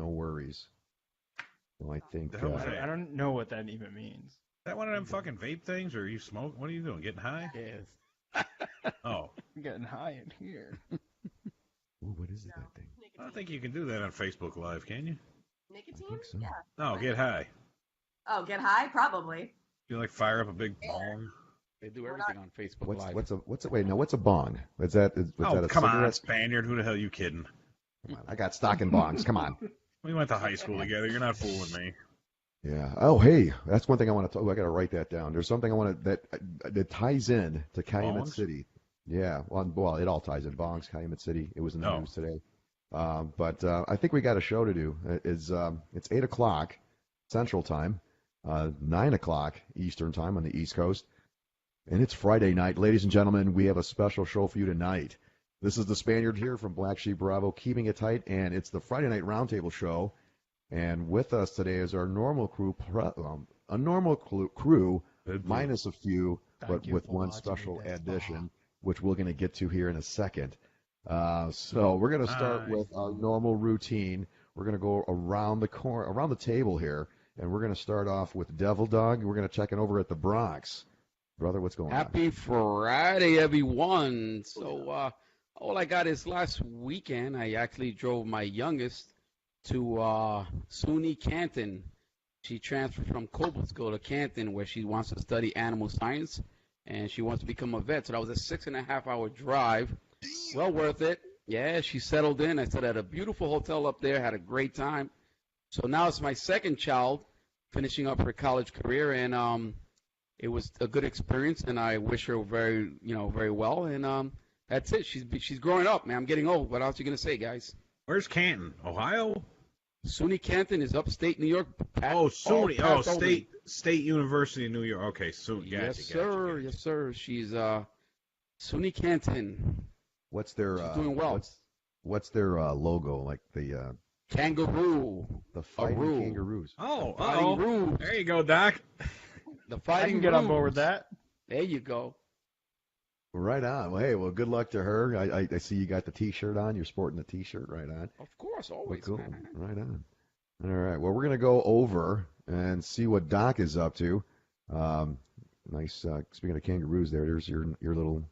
no worries. So I think... The hell was that? I don't know what that even means. Is that one of them fucking vape things, or are you smoke? What are you doing? Getting high? Yes. Oh. I'm getting high in here. Ooh, what is it, that thing? I don't think you can do that on Facebook Live, can you? Nicotine? I think so. Yeah. No, get high. Oh, get high? Probably. You like fire up a big bong? They do everything on Facebook Live. What's a bong? Is that a Come cigarette? on, Spaniard. Who the hell are you kidding? Come on, I got stock in bongs. Come on. We went to high school together. You're not fooling me. Yeah. Oh, hey, that's one thing I want to talk. I got to write that down. There's something I want to that ties in to Calumet Bongs? City. Yeah. Well, it all ties in. Bongs, Calumet City. It was in the news today. But I think we got a show to do. It's 8:00 Central Time, 9:00 Eastern Time on the East Coast, and it's Friday night, ladies and gentlemen. We have a special show for you tonight. This is the Spaniard here from Black Sheep Bravo, keeping it tight, and it's the Friday Night Roundtable show. And with us today is our normal crew, crew minus a few, but with one special addition, which we're going to get to here in a second. So we're going to start with our normal routine. We're going to go around the table here, and we're going to start off with Devil Dog. We're going to check in over at the Bronx. Brother, what's going on? Happy Friday, everyone. So all I got is last weekend, I actually drove my youngest to SUNY Canton. She transferred from Cobblesville to Canton, where she wants to study animal science, and she wants to become a vet. So that was a 6.5-hour drive. Well worth it. Yeah, she settled in. I stayed at a beautiful hotel up there, had a great time. So now it's my second child finishing up her college career, and it was a good experience, and I wish her very well. And that's it. She's growing up, man. I'm getting old. What else are you gonna say, guys? Where's Canton? Ohio? SUNY Canton is upstate New York. SUNY. Oh, State University of New York. Okay, SUNY. Gotcha, Yes, sir. Gotcha. Yes, sir. She's SUNY Canton. What's their She's doing well. What's their logo? Like the kangaroo. The fighting kangaroos. Fighting there you go, Doc. The fighting. I can get on board with that. There you go. Right on. Well, hey, good luck to her. I see you got the T-shirt on. You're sporting the T-shirt. Right on. Of course, always. Cool. Man. Right on. All right. Well, we're gonna go over and see what Doc is up to. Nice. Speaking of kangaroos, there's your little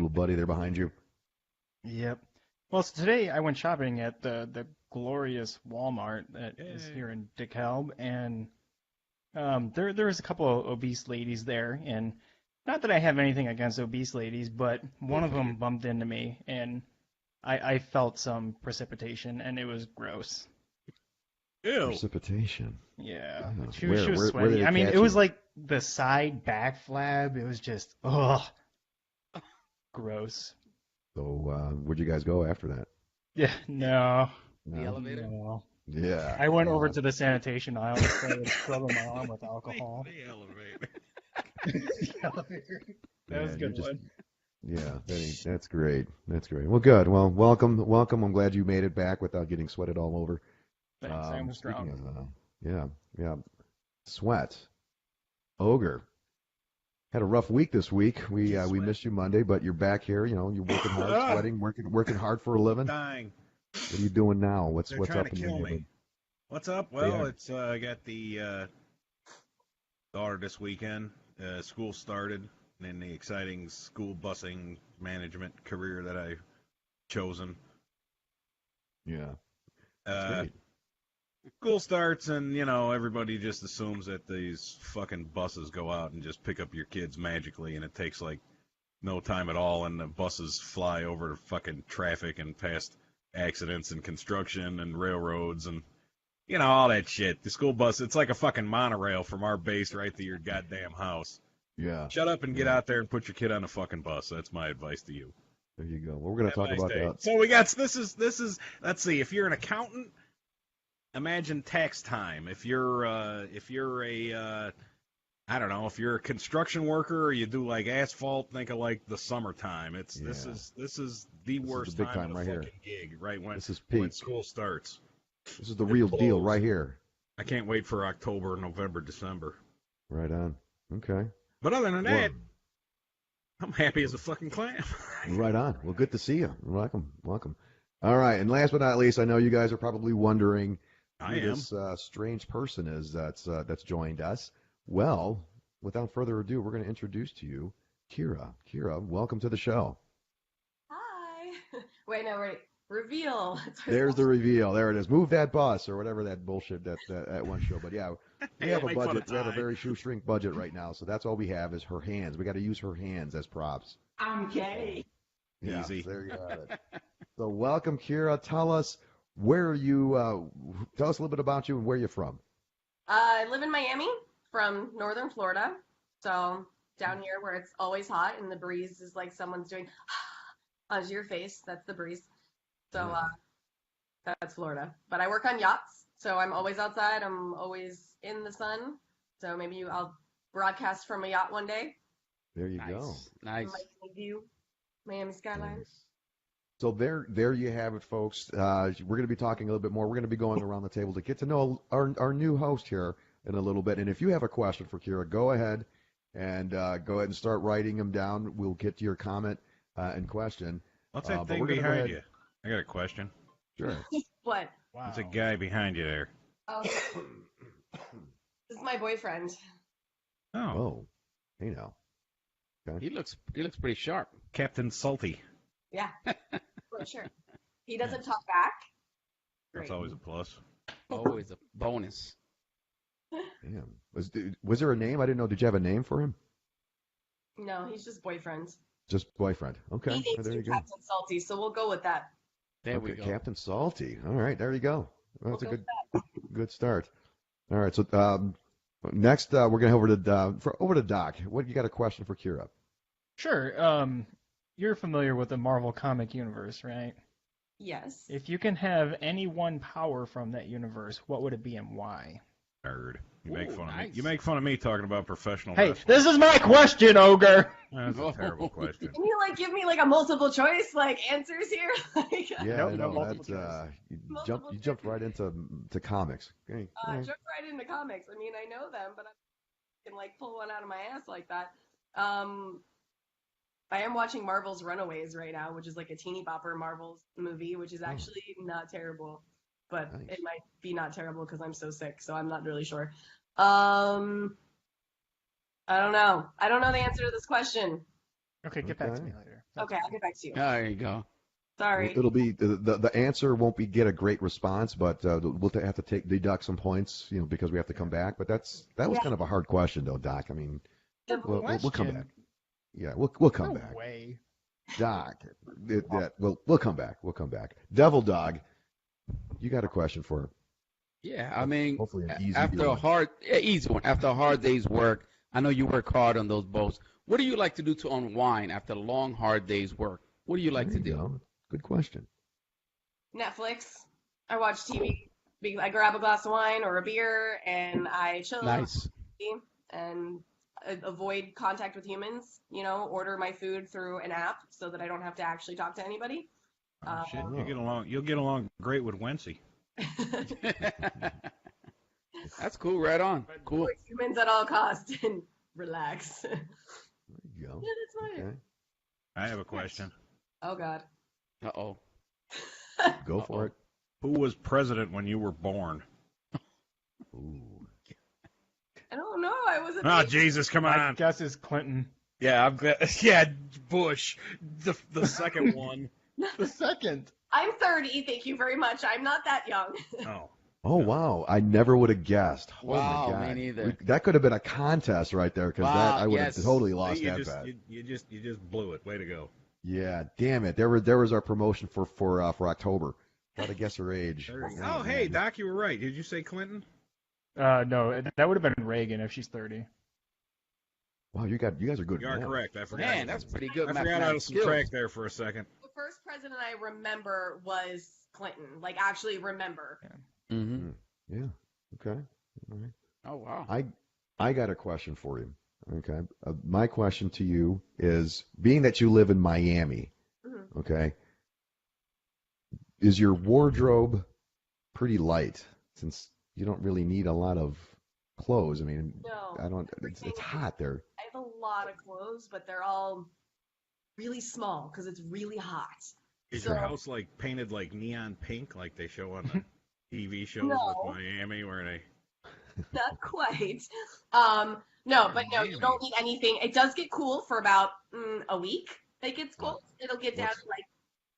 buddy there behind you. Yep. Well, so today I went shopping at the glorious Walmart that is here in DeKalb, and there was a couple of obese ladies there, and not that I have anything against obese ladies, but one of them bumped into me, and I felt some precipitation, and it was gross. Ew. Precipitation. Yeah. Oh. She was sweaty. I mean, it was like the side back flab. It was just, gross. So where'd you guys go after that? Yeah, no. The elevator? No. Yeah. I went over to the sanitation aisle and started scrubbing my arm with alcohol. The elevator. The elevator. That was a good one. Yeah, that's great. That's great. Well, good. Well, welcome. I'm glad you made it back without getting sweated all over. Thanks. I almost drowned. Yeah. Sweat. Ogre. Had a rough week this week. We missed you Monday, but you're back here. You're working hard, sweating, working hard for a living. Dying. What are you doing now? What's They're up trying in to your kill me. neighborhood? What's up? Well, it's I got the daughter this weekend. School started in the exciting school busing management career that I've chosen. Yeah. Great. School starts, and everybody just assumes that these fucking buses go out and just pick up your kids magically, and it takes like no time at all, and the buses fly over fucking traffic and past accidents and construction and railroads and all that shit. The school bus, it's like a fucking monorail from our base right to your goddamn house. Yeah. Shut up and get out there and put your kid on a fucking bus. That's my advice to you. There you go. Well, we're going to talk about that. So we got this is let's see, if you're an accountant, imagine tax time. If you're I don't know, if you're a construction worker or you do like asphalt, think of like the summertime. This is the worst big time right of the here. fucking gig, right when This is peak. when school starts. This is the real deal right here. I can't wait for October, November, December. Right on. Okay. But other than that, I'm happy as a fucking clam. Right on. Well, good to see you. Welcome. All right. And last but not least, I know you guys are probably wondering I who am. this strange person is that's joined us. Well, without further ado, we're going to introduce to you Kira. Kira, welcome to the show. Hi. Wait, no, wait. Reveal. There's the reveal. There it is. Move that bus or whatever that bullshit that one show. But yeah, we have a Make fun budget. of We have a Ty. very shoestring budget right now, so that's all we have is her hands. We got to use her hands as props. I'm gay. Yeah, Easy. there you have it. So welcome, Kira. Tell us where you. Tell us a little bit about you and where you're from. I live in Miami from northern Florida. So down here where it's always hot and the breeze is like someone's doing onto your face. That's the breeze. So that's Florida. But I work on yachts. So I'm always outside. I'm always in the sun. So maybe I'll broadcast from a yacht one day. There you go. Nice. Miami view, Miami skyline. Nice. So there you have it, folks. We're going to be talking a little bit more. We're going to be going around the table to get to know our new host here in a little bit. And if you have a question for Kira, go ahead and start writing them down. We'll get to your comment and question. What's that but thing we're gonna go behind ahead- you? I got a question. Sure. What? Wow. There's a guy behind you there. Oh, this is my boyfriend. Oh, Oh, hey now. He looks pretty sharp. Captain Salty. Yeah, for sure. He doesn't talk back. That's Great. always a plus. Always a bonus. Damn. Was there a name? I didn't know. Did you have a name for him? No, he's just boyfriend. Just boyfriend. Okay. He needs There to you be go. Captain Salty, so we'll go with that. There we Okay, go. Captain Salty. All right, there you go. Well, that's We'll a go good start. All right, so next we're gonna over to Doc. What you got a question for Kira? Sure. You're familiar with the Marvel comic universe, right? Yes. If you can have any one power from that universe, what would it be and why? Nerd. You make Ooh, fun of me. nice. You make fun of me talking about professional Hey, wrestling. this is my question, Ogre. That's a terrible question. Can you give me a multiple choice answers here? Yeah, Nope, I no know multiple that's you Multiple jumped right into comics. Okay. all right. Jump right into comics. I mean, I know them, but I can pull one out of my ass like that. I am watching Marvel's Runaways right now, which is a teeny bopper Marvel's movie, which is actually not terrible, but Nice. it might be not terrible because I'm so sick, so I'm not really sure. I don't know. I don't know the answer to this question. Okay, get back to Okay. me later. Okay, I'll get back to you. There you go. Sorry. It'll be the answer won't get a great response, but we'll have to deduct some points, because we have to come back. But that was Yeah. kind of a hard question, though, Doc. I mean, we'll come Question. back. Yeah, we'll come No back. way. Doc, we'll come back. We'll come back. Devil Dog, you got a question for him? Yeah, I mean, Hopefully an easy after a one. easy one. After a hard day's work, I know you work hard on those boats. What do you like to do to unwind after a long, hard day's work? What do you like There to you do? go. Good question. Netflix. I watch TV. I grab a glass of wine or a beer, and I chill Nice. and avoid contact with humans. Order my food through an app so that I don't have to actually talk to anybody. Oh, shit, you'll get along great with Wency. That's cool. Right on. Cool. Avoid humans at all costs and relax. Yeah, There you go. that's fine. Okay. I have a question. Oh God. Uh-oh. Go for it. Who was president when you were born? Ooh. I don't know. I was a Oh, baby. Jesus, come My on. guess is Clinton. Yeah, I'm glad. Yeah, Bush, the second one. The second. I'm 30. Thank you very much. I'm not that young. Oh, Oh wow! I never would have guessed. Oh Wow, my God. me neither. That could have been a contest right there, because Wow, I would yes. have totally lost you that just, bet. you just blew it. Way to go. Yeah, damn it. There was our promotion for October. Try to guess her age. Oh, hey, Doc, you were right. Did you say Clinton? No, that would have been Reagan if she's 30. Wow, you guys are good. You are man. correct. I forgot. Man, that's pretty good. I forgot how to mathematics skills. subtract there for a second. The first president I remember was Clinton. Actually remember. Mm-hmm. Yeah. Okay. All right. Oh, wow. I got a question for you. Okay. My question to you is, being that you live in Miami, Mhm. okay, is your wardrobe pretty light, since you don't really need a lot of clothes? I mean, No. it's hot there. I have a lot of clothes, but they're all really small because it's really hot. Is So- your house painted neon pink like they show on the TV shows No. with Miami where they. Not quite. No, but no, you don't need anything. It does get cool for about a week. It gets cold. It'll get down to like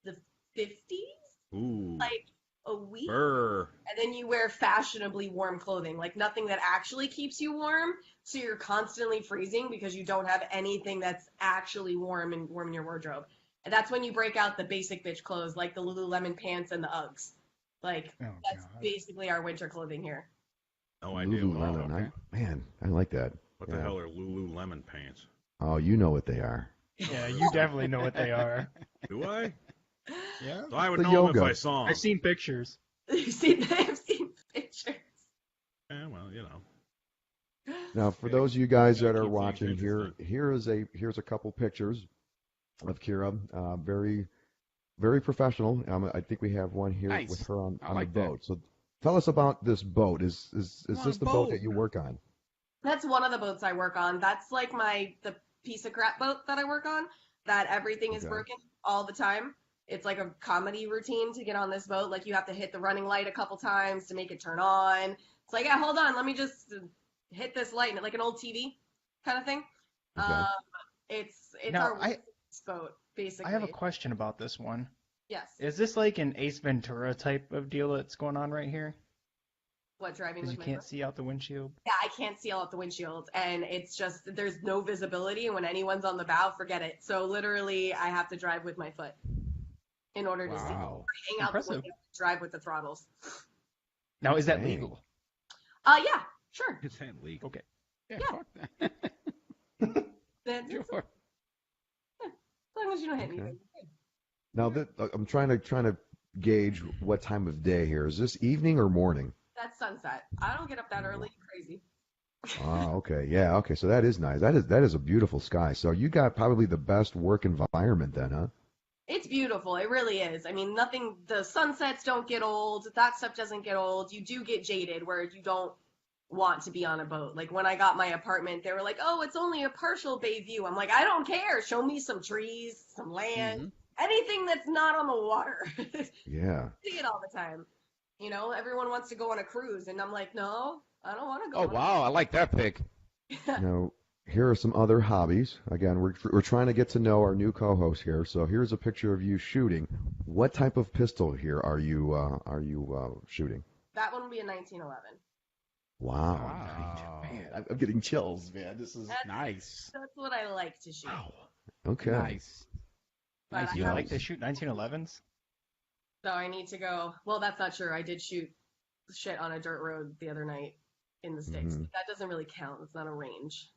the 50s, Ooh. like a week. Brr. And then you wear fashionably warm clothing, like nothing that actually keeps you warm. So you're constantly freezing because you don't have anything that's actually warm in your wardrobe. And that's when you break out the basic bitch clothes, like the Lululemon pants and the Uggs. Like that's basically our winter clothing here. No idea. Lululemon. Okay. Man, I like that. What the hell are Lululemon pants? Oh, you know what they are. Yeah, you definitely know what they are. Do I? Yeah. So I would The know them yoga. if I saw them. I've seen pictures. I've seen pictures. Yeah, well, you know. Now, for those of you guys that are Keep watching things here, interesting. here's a couple pictures of Kira. Very, very professional. I think we have one here Nice. with her on like the that. boat. So, tell us about this boat. Is this the boat that you work on? That's one of the boats I work on. That's like the piece of crap boat that I work on. That everything is broken all the time. It's like a comedy routine to get on this boat. Like you have to hit the running light a couple times to make it turn on. It's like, yeah, hold on, let me just hit this light, like an old TV kind of thing. Okay. It's Now, our boat basically. I have a question about this one. Yes. Is this like an Ace Ventura type of deal that's going on right here? What, driving Because with you my can't see out the windshield? Yeah, I can't see out the windshield, and it's just there's no visibility, and when anyone's on the bow, forget it. So literally, I have to drive with my foot in order to see. Hang out Impressive. the window, drive with the throttles. Now, is that Dang. legal? Yeah, sure. It's that legal. Okay. Yeah, Yeah. fuck that. That's Sure. as long as you don't hit Okay. anything. Now, I'm trying to gauge what time of day here. Is this evening or morning? That's sunset. I don't get up that early. Crazy. Ah, okay. Yeah, okay. So that is nice. That is a beautiful sky. So you got probably the best work environment then, huh? It's beautiful. It really is. I mean, the sunsets don't get old. That stuff doesn't get old. You do get jaded where you don't want to be on a boat. Like when I got my apartment, they were like, oh, it's only a partial bay view. I'm like, I don't care. Show me some trees, some land, anything that's not on the water. Yeah. See it all the time. You know, everyone wants to go on a cruise, and I'm like, no, I don't want to go. Oh, wow. I like that pick. Now, here are some other hobbies. Again, we're trying to get to know our new co-host here. So here's a picture of you shooting. What type of pistol here are you shooting? That one would be a 1911. Wow. Man, I'm getting chills, man. This is Nice. That's what I like to shoot. wow. Okay. Nice. But You like to shoot 1911s? So I need to go. Well, that's not true. I did shoot shit on a dirt road the other night in the sticks. Mhm. That doesn't really count. It's not a range.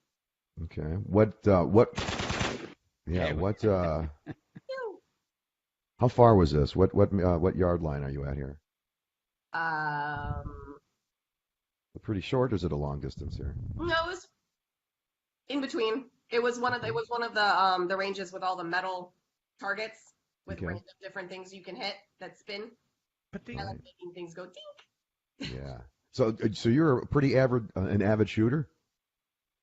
Okay. What? Yeah. What? Phew. How far was this? What yard line are you at here? Pretty short, or is it a long distance here? No, it was in between. It was one of the ranges with all the metal targets with Okay. random different things you can hit that spin. I like making things go dink. Yeah. So you're a pretty an avid shooter?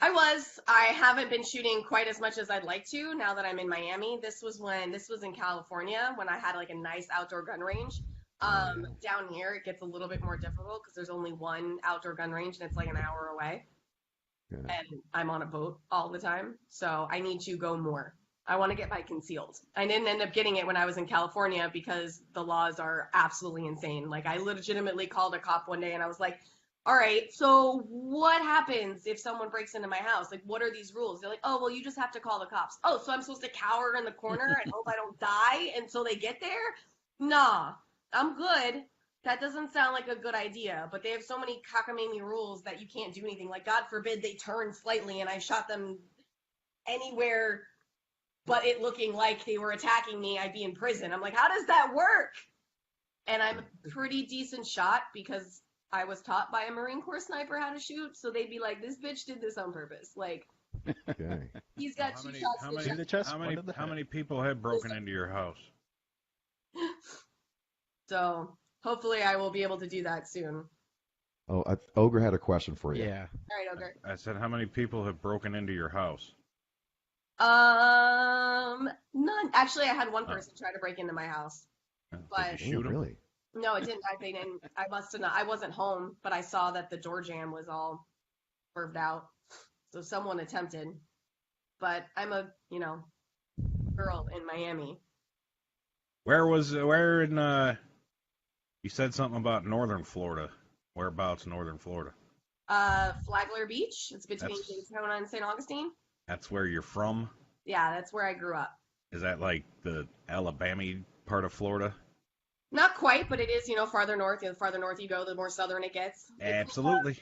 I haven't been shooting quite as much as I'd like to now that I'm in Miami. This was in California when I had like a nice outdoor gun range. Down here it gets a little bit more difficult because there's only one outdoor gun range and it's like an hour away. Yeah. And I'm on a boat all the time, so I need to go more. I want to get my concealed. I didn't end up getting it when I was in California because the laws are absolutely insane. Like I legitimately called a cop one day and I was like, all right, so what happens if someone breaks into my house? Like, what are these rules? They're like, oh, well, you just have to call the cops. Oh, so I'm supposed to cower in the corner and hope I don't die until they get there? Nah, I'm good. That doesn't sound like a good idea, but they have so many cockamamie rules that you can't do anything. Like, God forbid they turn slightly and I shot them anywhere but it looking like they were attacking me, I'd be in prison. I'm like, how does that work? And I'm a pretty decent shot because I was taught by a Marine Corps sniper how to shoot, so they'd be like, this bitch did this on purpose. Like, Okay. he's got two shots. Shoot the chest, how many people have broken into your house? So hopefully I will be able to do that soon. Oh, Ogre had a question for you. Yeah. All right, Ogre. I said, how many people have broken into your house? None. Actually, I had one person try to break into my house. Did But you shoot 'em? Really? No, it didn't. They didn't. I must have not. I wasn't home, but I saw that the door jam was all curved out. So someone attempted. But I'm a, girl in Miami. Where in, you said something about northern Florida. Whereabouts in northern Florida? Flagler Beach. It's between Daytona and St. Augustine. That's where you're from? Yeah, that's where I grew up. Is that like the Alabama part of Florida? Not quite, but it is, farther north. The farther north you go, the more southern it gets. Absolutely.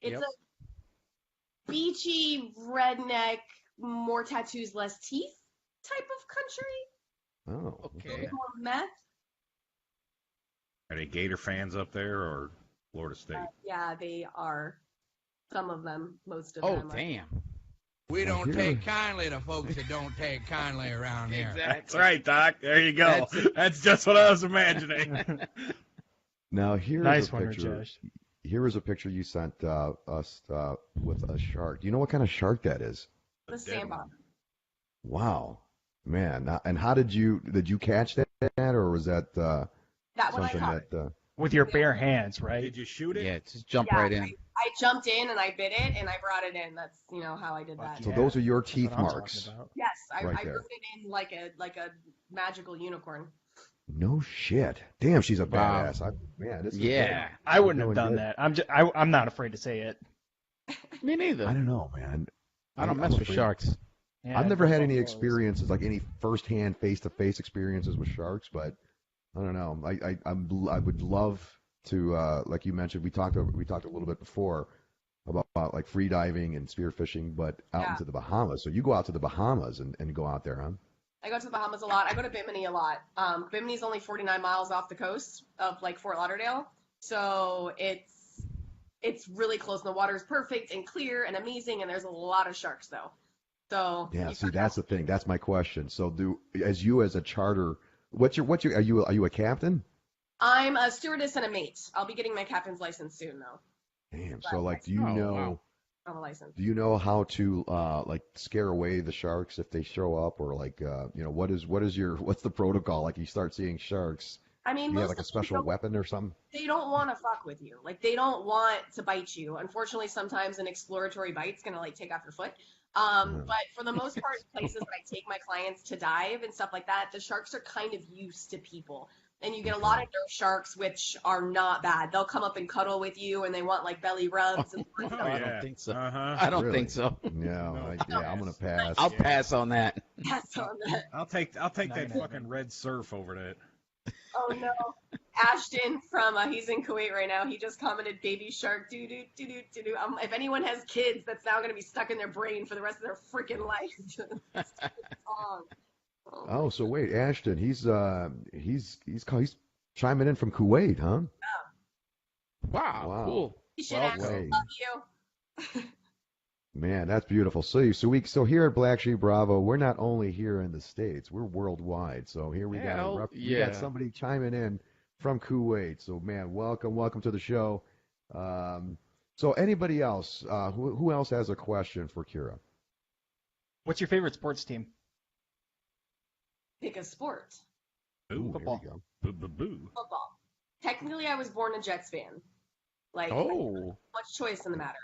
It's a beachy, redneck, more tattoos, less teeth type of country. Oh, A little bit more meth. Are they Gator fans up there or Florida State? Yeah, they are. Some of them, most of Oh, them. damn. We don't take kindly to folks that don't take kindly around here. Exactly. That's right, Doc. There you go. That's just what I was imagining. Now here's Nice a one, picture. Rajesh. Here is a picture you sent us with a shark. Do you know what kind of shark that is? The sandbar. Wow, man! And how did you catch that, or was that That one I something caught. that? With your bare hands, right? Did you shoot it? Yeah, just jump right in. I jumped in and I bit it and I brought it in. That's how I did that. So those are your That's teeth what I'm talking marks. about. Yes, I Right wrote there. it in like a magical unicorn. No shit. Damn, she's a Wow. badass. Man, this is Yeah. I wouldn't have Doing done good. that. I'm not afraid to say it. Me neither. I don't know, man. I don't I'm mess with afraid- sharks. Yeah, I've never had any buffaloes. experiences, like any firsthand, face-to-face experiences with sharks, but I don't know. I would love to, like you mentioned, we talked a little bit before about like free diving and spearfishing, but out into the Bahamas. So you go out to the Bahamas and go out there, huh? I go to the Bahamas a lot. I go to Bimini a lot. Bimini's only 49 miles off the coast of like Fort Lauderdale, so it's really close. And the water is perfect and clear and amazing, and there's a lot of sharks though. So Yeah. See, that's the thing. That's my question. So as a charter, what's your are you a captain? I'm a stewardess and a mate. I'll be getting my captain's license soon though. Damn. So like, do you Oh, know? wow. On a license. Do you know how to like scare away the sharks if they show up, or like what's the protocol? Like you start seeing sharks, I mean, do you have most like a of them special don't- weapon or something? They don't want to fuck with you. Like they don't want to bite you. Unfortunately, sometimes an exploratory bite's gonna like take off your foot. But for the most part, places that I take my clients to dive and stuff like that, the sharks are kind of used to people. And you get a lot of nerve sharks, which are not bad. They'll come up and cuddle with you, and they want like belly rubs. And Oh, I yeah. don't think so. Uh-huh. I don't Really? think so. Yeah, I'm gonna pass. I'll pass on that. pass on that. I'll take Not that gonna fucking happen. red surf over that. Oh no, Ashton from he's in Kuwait right now. He just commented, "Baby shark, doo doo doo doo doo doo." If anyone has kids, that's now gonna be stuck in their brain for the rest of their freaking life. Song. Oh, so wait, Ashton, he's chiming in from Kuwait, huh? Wow. Wow. Cool. You should Well ask. played. Love you. Man, that's beautiful. So here at Black Sheep Bravo, we're not only here in the States, we're worldwide. So here we Hell got yeah. somebody chiming in from Kuwait. So man, welcome to the show. So anybody else, who else has a question for Kira? What's your favorite sports team? Pick a sport. Ooh, Football. There we go. boo. Football. Technically, I was born a Jets fan. Like, Oh. much choice in the matter.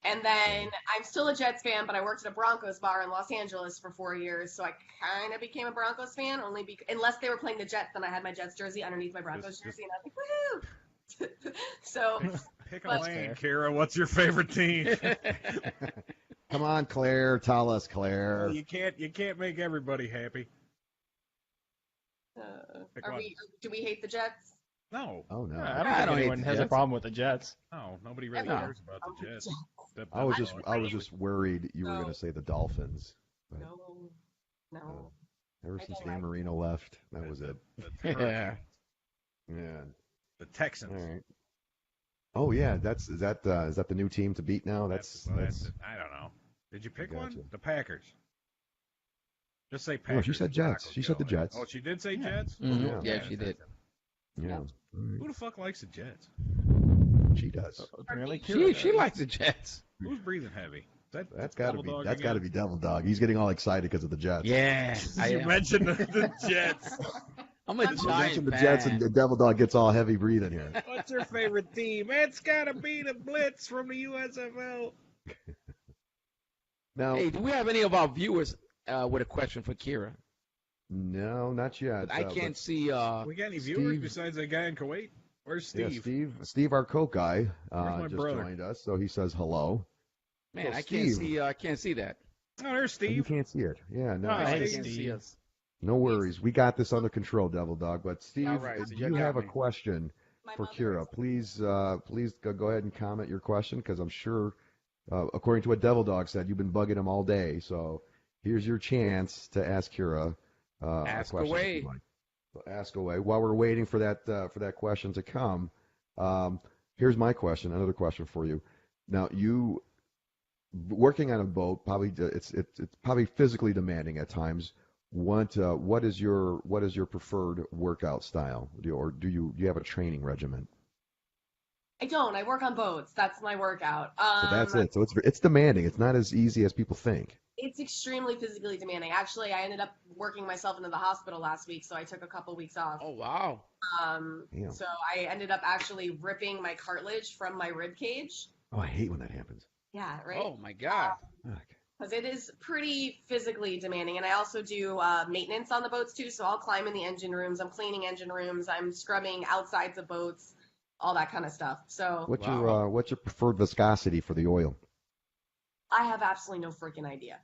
And then I'm still a Jets fan, but I worked at a Broncos bar in Los Angeles for 4 years, so I kind of became a Broncos fan. Unless they were playing the Jets, then I had my Jets jersey underneath my Broncos jersey, and I was like, woohoo! So Pick a That's lane, fair. Kira. What's your favorite team? Come on, Claire, tell us, Claire. You can't make everybody happy. Pick are one. do we hate the Jets? No, Oh no, I don't I think don't hate anyone the has a Jets. problem with the Jets. no, nobody really No. cares about the Jets. I was just worried you were No. gonna say the Dolphins. But, No. ever I since don't Dan like Marino left, that was it. Yeah. Yeah. The Texans. All right. Oh yeah, is that the new team to beat now? That's I don't know. Did you pick one? Gotcha. The Packers. Just say No, Packers. she said Jets. Taco She said the Joe. Jets. Oh, she did say Yeah. Jets? Mhm. Yeah. Yeah, she did. yeah. All right. Who the fuck likes the Jets? She does. Apparently, She Kira she does. likes the Jets. Who's breathing heavy? That's got to be Devil that's Dog got to again? be Devil Dog. He's getting all excited because of the Jets. Yeah. You mentioned the Jets. I'm a You You Giant mentioned the fan. Jets, and the Devil Dog gets all heavy breathing here. What's your favorite team? It's gotta be the Blitz from the USFL. Now, Hey, do we have any of our viewers with a question for Kira? no, not yet. I can't see. We got any viewers Steve- besides that guy in Kuwait? Where's Yeah, Steve? Steve, our Coke guy, Where's my just brother? joined us, so he says hello. Man, So, I Steve. can't see that. Oh, there's You Steve. can't see it. Yeah, no, Oh, I hey, can't Steve. see us. no worries. We got this under control, Devil Dog. But Steve, All right, if so you you got have a me. question My for mother Kira, is- please go ahead and comment your question, because I'm sure, according to what Devil Dog said, you've been bugging him all day. So here's your chance to ask Kira Ask a question. If away. you'd like. So ask away. While we're waiting for that question to come, here's my question. Another question for you. Now, you working on a boat, probably it's probably physically demanding at times. What is your preferred workout style? Do you have a training regimen? I don't. I work on boats. That's my workout. So that's it. So it's demanding. It's not as easy as people think. It's extremely physically demanding. Actually, I ended up working myself into the hospital last week, so I took a couple weeks off. Oh wow. Damn. So I ended up actually ripping my cartilage from my rib cage. Oh, I hate when that happens. Yeah, right. Oh my God. Fuck. Because it is pretty physically demanding. And I also do maintenance on the boats too. So I'll climb in the engine rooms. I'm cleaning engine rooms. I'm scrubbing outsides of boats, all that kind of stuff. So What's Wow. what's your preferred viscosity for the oil? I have absolutely no freaking idea.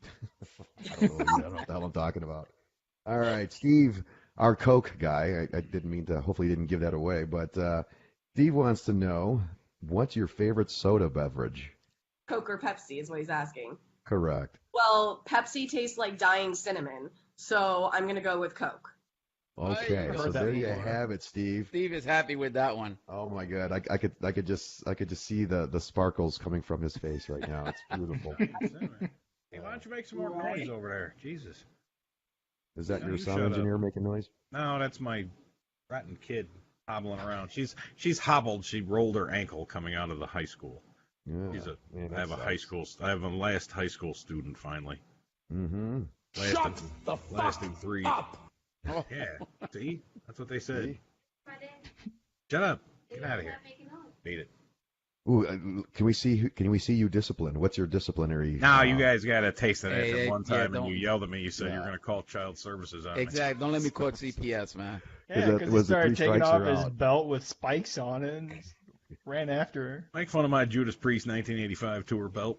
I don't know what the hell I'm talking about. All right, Steve, our Coke guy. I didn't mean to. Hopefully, didn't give that away. But Steve wants to know, what's your favorite soda beverage? Coke or Pepsi is what he's asking. Correct. Well, Pepsi tastes like dying cinnamon. So I'm going to go with Coke. Okay, I've so heard that there you before. have it, Steve. Steve is happy with that one. Oh my God, I could just see the sparkles coming from his face right now. It's beautiful. Hey, why don't you make some more noise over there? Jesus. Is that No, your you sound shut up. engineer making noise? No, that's my rotten kid hobbling around. She's hobbled. She rolled her ankle coming out of the high school. Yeah. She's man, I have a high school. I have a last high school student finally. Mm-hmm. Lasting 3. Up. Yeah. See, that's what they said. See? Shut up. Get out of here. Beat it. Ooh, can we see you disciplined? What's your disciplinary? Now you guys got a taste of that Hey, at one yeah, time, and you don't- yelled at me. You said Yeah. you're going to call child services on me. Exactly. Don't let me call CPS, man. Yeah, that because he was the started 3 taking strikes off you're his out. belt with spikes on it and ran after her. Make fun of my Judas Priest 1985 tour belt.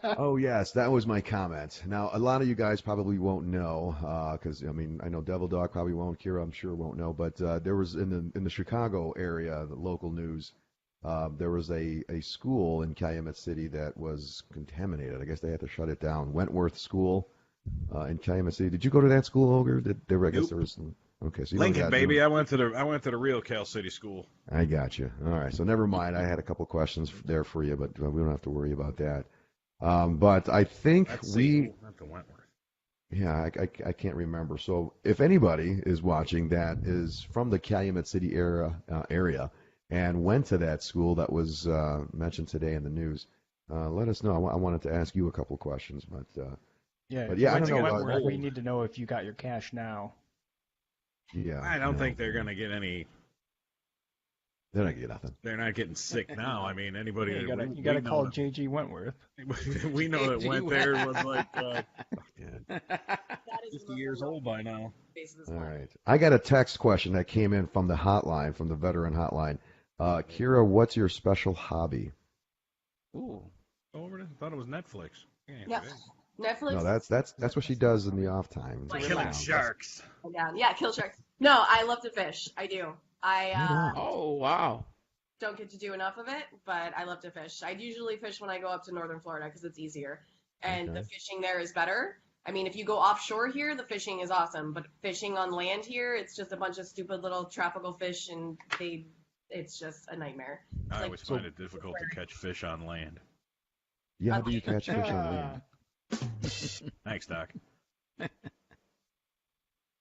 Oh yes, that was my comment. Now a lot of you guys probably won't know, because I know Devil Dog probably won't. Kira, I'm sure won't know. But there was in the Chicago area, the local news, there was a school in Calumet City that was contaminated. I guess they had to shut it down. Wentworth School in Calumet City. Did you go to that school, Ogre? I guess Nope. there was some. Okay, so you Lincoln, don't got, baby. I went to the real Cal City school. I got you. All right, so never mind. I had a couple questions there for you, but we don't have to worry about that. But I think That's we. Seton, not the Wentworth. Yeah, I can't remember. So if anybody is watching that is from the Calumet City area and went to that school that was mentioned today in the news, let us know. I wanted to ask you a couple questions, but Yeah, But yeah, I once don't you know went about- where we need to know if you got your cash now. yeah, I don't think they're going to get any. they're not getting nothing. They're not getting sick now. I mean, anybody. Yeah, that you gotta know call that- JG Wentworth. we know that went there was like Yeah. That is 50 years old by now. All right. I got a text question that came in from the hotline, from the veteran hotline. Kira, what's your special hobby? Ooh. Over there? I thought it was Netflix. Yeah. Netflix. No, that's what she does in the off time. Like Killing Wow. sharks. Yeah, kill sharks. No, I love to fish. I do. I Oh wow. don't get to do enough of it, but I love to fish. I usually fish when I go up to northern Florida because it's easier, and the Okay. fishing there is better. I mean, if you go offshore here, the fishing is awesome, but fishing on land here, it's just a bunch of stupid little tropical fish, and it's just a nightmare. I Like- always find it difficult to catch fish on land. Yeah, how do you catch fish on land? Thanks, Doc.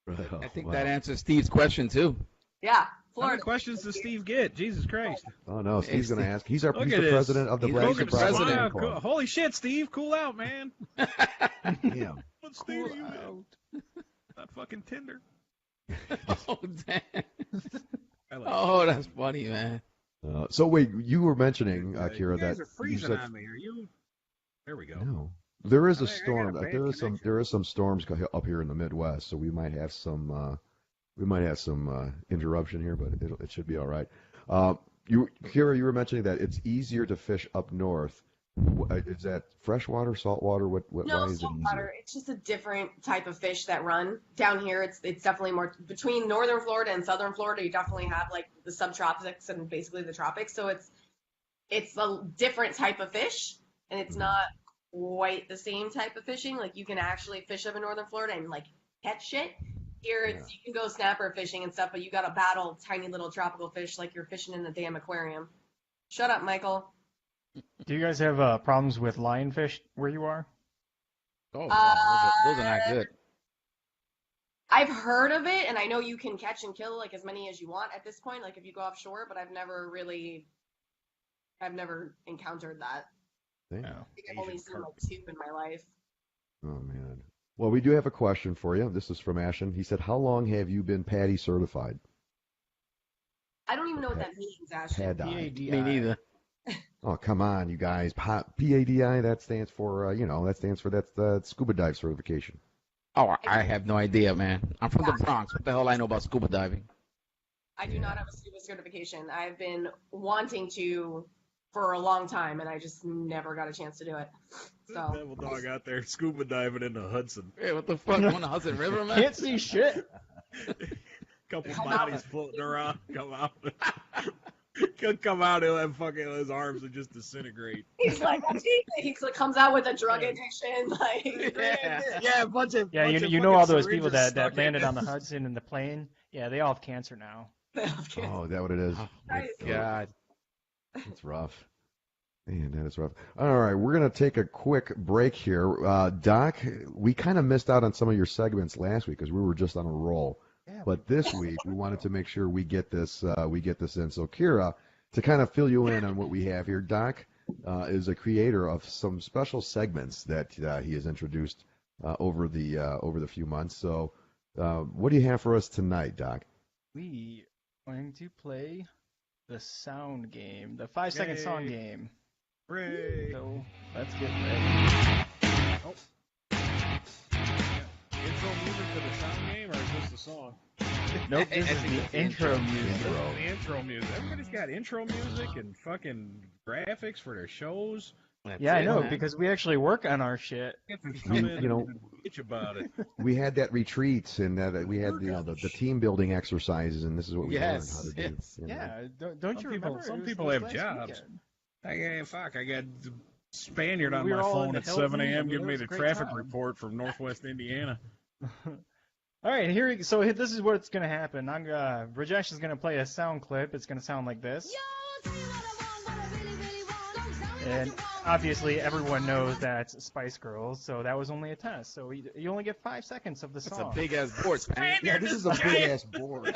Right. I think that answers Steve's question too. Yeah, How many Florida. questions does Steve get? Jesus Christ. Oh no, Steve's going to ask. He's the Look at this. president of the He's Black the Sheep president. Fan Wow, Club. cool. Holy shit, Steve. Cool out, man. Damn. What state are you in? Not fucking Tinder. Oh, damn. Like That's funny, man. So wait, you were mentioning, Kira, you that guys are you freezing said on me. Are you? There we go. no. There is I a got a storm. bad There is connection. some storms up here in the Midwest, so we might have some interruption here, but it should be all right. Kira, you were mentioning that it's easier to fish up north. Is that freshwater, saltwater? No, Why is it saltwater. easier? It's just a different type of fish that run down here. It's definitely more between northern Florida and southern Florida. You definitely have like the subtropics and basically the tropics. So it's a different type of fish, and it's not quite the same type of fishing. Like you can actually fish up in northern Florida and like catch shit. Here it's you can go snapper fishing and stuff, but you got to battle tiny little tropical fish like you're fishing in a damn aquarium. Shut up, Michael. Do you guys have problems with lionfish where you are? Oh, wow. Those are not good. I've heard of it, and I know you can catch and kill like as many as you want at this point, like if you go offshore, but I've never encountered that. Damn. I think I've only seen like 2 in my life. Oh man. Well, we do have a question for you. This is from Ashen. He said, "How long have you been PADI certified?" I don't even know what that means, Ashton. PADI. Me neither. Oh, come on, you guys. PADI, that stands for, that's the scuba dive certification. Oh, I have no idea, man. I'm from the Bronx. What the hell I know about scuba diving? I do not have a scuba certification. I've been wanting to for a long time, and I just never got a chance to do it. So Devil dog out there scuba diving in the Hudson. Hey, what the fuck? On the Hudson River, man? Can't see shit. Couple bodies floating around. Come out. Could come out, he'll have fucking his arms would just disintegrate. he's like, he comes out with a drug addiction, like Yeah, a bunch of You know all those people that landed on the Hudson in the plane? Yeah, they all have cancer now. Oh, is that what it is? Oh, my God. That's rough. Man, that is rough. All right, we're going to take a quick break here. Doc, we kind of missed out on some of your segments last week because we were just on a roll. But this week, we wanted to make sure we get this in. So, Kira, to kind of fill you in on what we have here, Doc is a creator of some special segments that he has introduced over the few months. So, what do you have for us tonight, Doc? We are going to play the sound game, the 5-second song game. Hooray. So, let's get ready. Oh. Intro music for the sound game, or is this the song? Nope, this is the intro music. The intro music. Everybody's got intro music and fucking graphics for their shows. Yeah, I know, because we actually work on our shit. Come in and bitch about it. We had that retreat, and we had the team building exercises, and this is what we learned how to do. Yes. Yeah, don't you remember? Some It people was have last jobs. weekend. I got Spaniard on We were my all in phone the at 7 Hilton. I a.m. mean, giving it me was the a great traffic time. report from Northwest Indiana. All right, this is what's gonna happen. Rajesh is gonna play a sound clip. It's gonna sound like this. And obviously, everyone knows that's Spice Girls, so that was only a test. So you only get 5 seconds of the That's song. a big-ass board, man. Yeah, this is a big-ass board.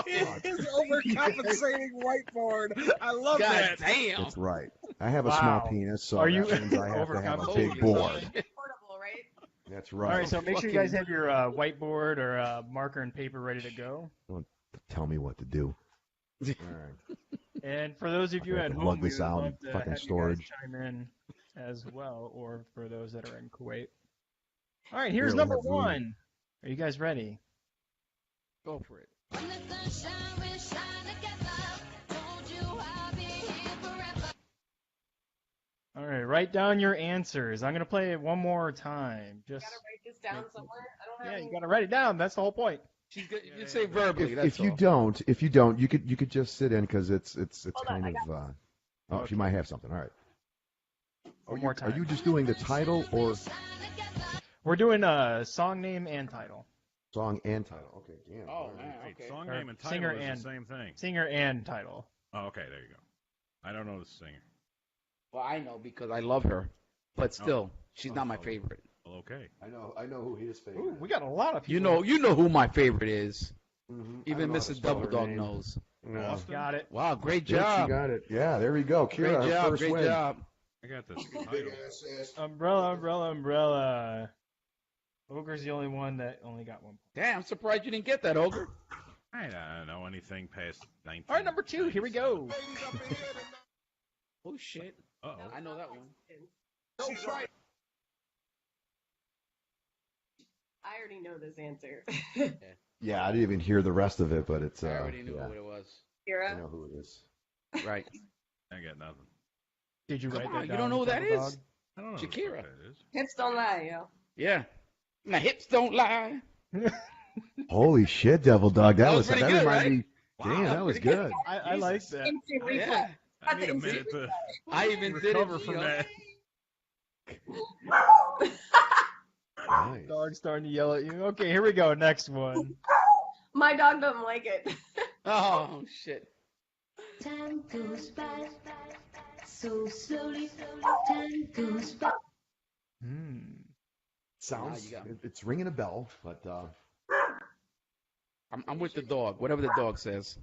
His overcompensating whiteboard. I love God that. damn. That's right. I have a small Wow. penis, so Are you that means I have to have a overcompensating? big board. portable, right? That's All right. right, so make sure you guys have your whiteboard or marker and paper ready to go. Don't tell me what to do. All right. And for those of you I have at to home, lug we this would out love in to fucking have storage. you guys chime in as well, or for those that are in Kuwait. All right, here's Really number have room. 1. Are you guys ready? Go for it. All right, write down your answers. I'm gonna play it one more time. You Just gotta write this down somewhere. I don't have yeah, any. you gotta write it down. That's the whole point. You say verbally. If you don't, you could just sit in because it's Hold kind on, of. Oh, Okay. she might have something. All right. One more time. Are you just doing the title or We're doing a song name and title. song and title? Okay, damn. Oh, all right. man. Wait, Okay. song Or name and singer title is and- the same thing. Singer and title. Oh, okay, there you go. I don't know the singer. Well, I know because I love her, but still, she's not my favorite. Well, okay. I know who his favorite. Ooh, we got a lot of You people. know who my favorite is. Mhm. I Even don't know how to Mrs. spell Double her Dog name. knows. No. Austin? Got it. Wow, great Yeah, she job. got it. Yeah, there we go. Great Kira, her job. first Great win. job. I got the title. Umbrella, umbrella, umbrella. Ogre's the only one that only got 1 point. Damn, I'm surprised you didn't get that, Ogre. I don't know anything past 19. All right, number 2. Here we go. Oh shit. Uh-oh. I know that one. I already know this answer. Yeah, I didn't even hear the rest of it, but it's. I already knew yeah, what it was. I Kira? know who it is. Right. I got nothing. Did you Come write on, that you down? don't know who that Double is? Dog? I don't know Shakira. who the fuck that is. Hips don't lie, yo. Yeah. My hips don't lie. Holy shit, Devil Dog! That was pretty that good, reminded right? me. Damn, Wow, that was pretty good. I like that. Instant replay. Yeah. I need a minute to I even did recover it. from you know. that. Nice. Dog's starting to yell at you. Okay, here we go. Next one. My dog doesn't like it. Oh shit. Time goes by so slowly, time goes by. Sounds. you got me. It's ringing a bell, but I'm with the dog. Whatever the dog says.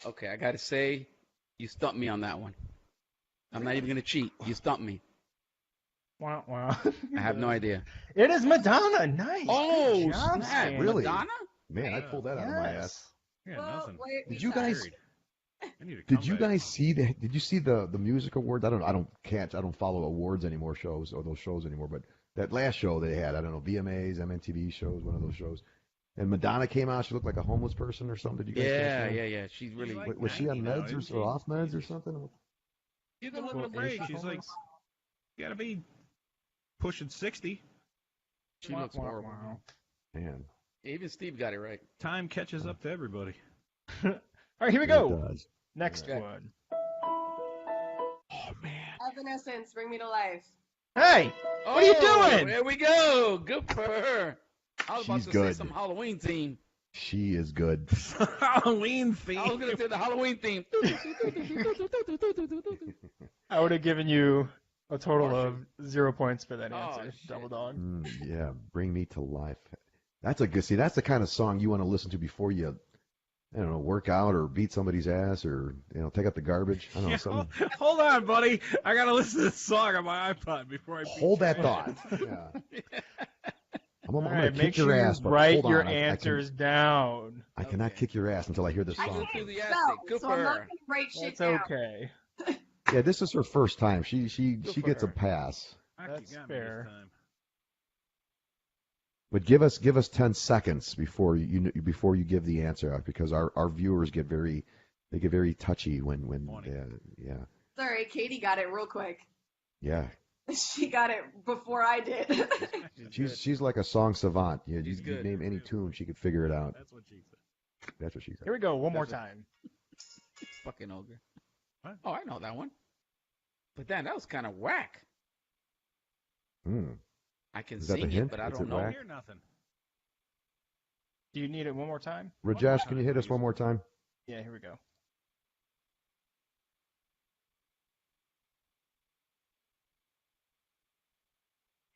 Okay, I gotta say, you stumped me on that one. I'm not even gonna cheat. You stumped me. Wow, wow. I have no idea. It is Madonna. Nice. Oh, Good job, snap. Stan. Really? Madonna? man, I pulled that out of my ass. Yes. Yeah, Well, nothing. wait, Did you guys? Married. I need a Did you comeback. guys see the? Did you see the music awards? I don't follow awards anymore, shows or those shows anymore. But that last show they had, I don't know, VMAs, MNTV shows, one of those shows. And Madonna came out. She looked like a homeless person or something. Did you guys? Yeah, catch that? yeah. She's really. like- Was she on 90 now, meds isn't she? or off meds or something? You can let Well, her break. is she She's like, homeless? you gotta be pushing 60. She looks Wow, horrible. wow. Man, Even Steve got it right. Time catches up to everybody. All right, here we it go. does. Next Okay. one. Oh man. Evanescence, bring me to life. Hey, what are you doing? There we go. Good for her. I was about She's to good. say some Halloween theme. She is good. Halloween I was theme. gonna say the Halloween theme. I would have given you a total of 0 points for that Oh, answer, shit. Double Dog. Yeah, bring me to life. That's a good. See, that's the kind of song you want to listen to before you, I don't know, work out or beat somebody's ass or take out the garbage. I don't know Yeah, something. hold on, buddy. I gotta listen to this song on my iPod before I beat Hold your that ass. thought. Yeah. I'm All gonna right, kick make your sure ass, you but write hold your on. answers down. I cannot Okay. kick your ass until I hear this I song. can't Enthusiastic. spell, Good so for I'm not her. going to write shit That's down. okay. Yeah, this is her first time. She for gets a her. pass. Fuck, That's you got me fair. this time. But give us 10 seconds before you give the answer out because our viewers get very touchy when Funny. yeah. Sorry, Katie got it real quick. Yeah. She got it before I did. She's like a song savant. You She's good. name any tune, she could figure it out. That's what she said. That's what she said. Here we go, one more That's a- time. Fucking ogre. What? Oh, I know that one. But then that was kind of whack. Hmm. I can Is that the sing it, hint? but I Is don't it know. I whack? hear nothing. Do you need it one more time? Rajesh, can you hit us one more time? Yeah, here we go.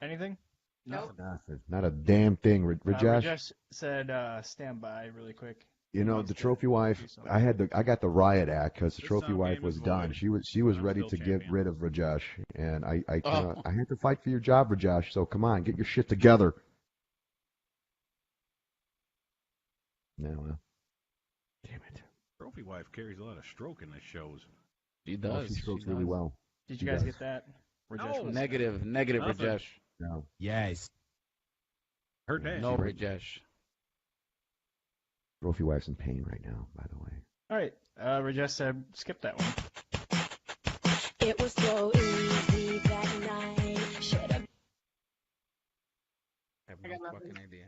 Anything? Nope. Nothing. Not a damn thing. Rajesh, Rajesh said stand by really quick. you know wants the to trophy wife. do something. I got the riot act because the This trophy sound wife game was is done. void. She was I'm ready still to get champion. rid of Rajesh, and I Oh. had to fight for your job, Rajesh. So come on, get your shit together. No, well, damn it. Trophy wife carries a lot of stroke in the shows. She Well, does. she strokes she really does. well. Did She you guys does. get that? No. was- Negative, Nothing. Rajesh. No. Yes. Her dad. No, right. Rajesh. Trophy wife's in pain right now, by the way. All right. Rajesh said skip that one. It was so easy that night. Should've I have I no got nothing. fucking idea.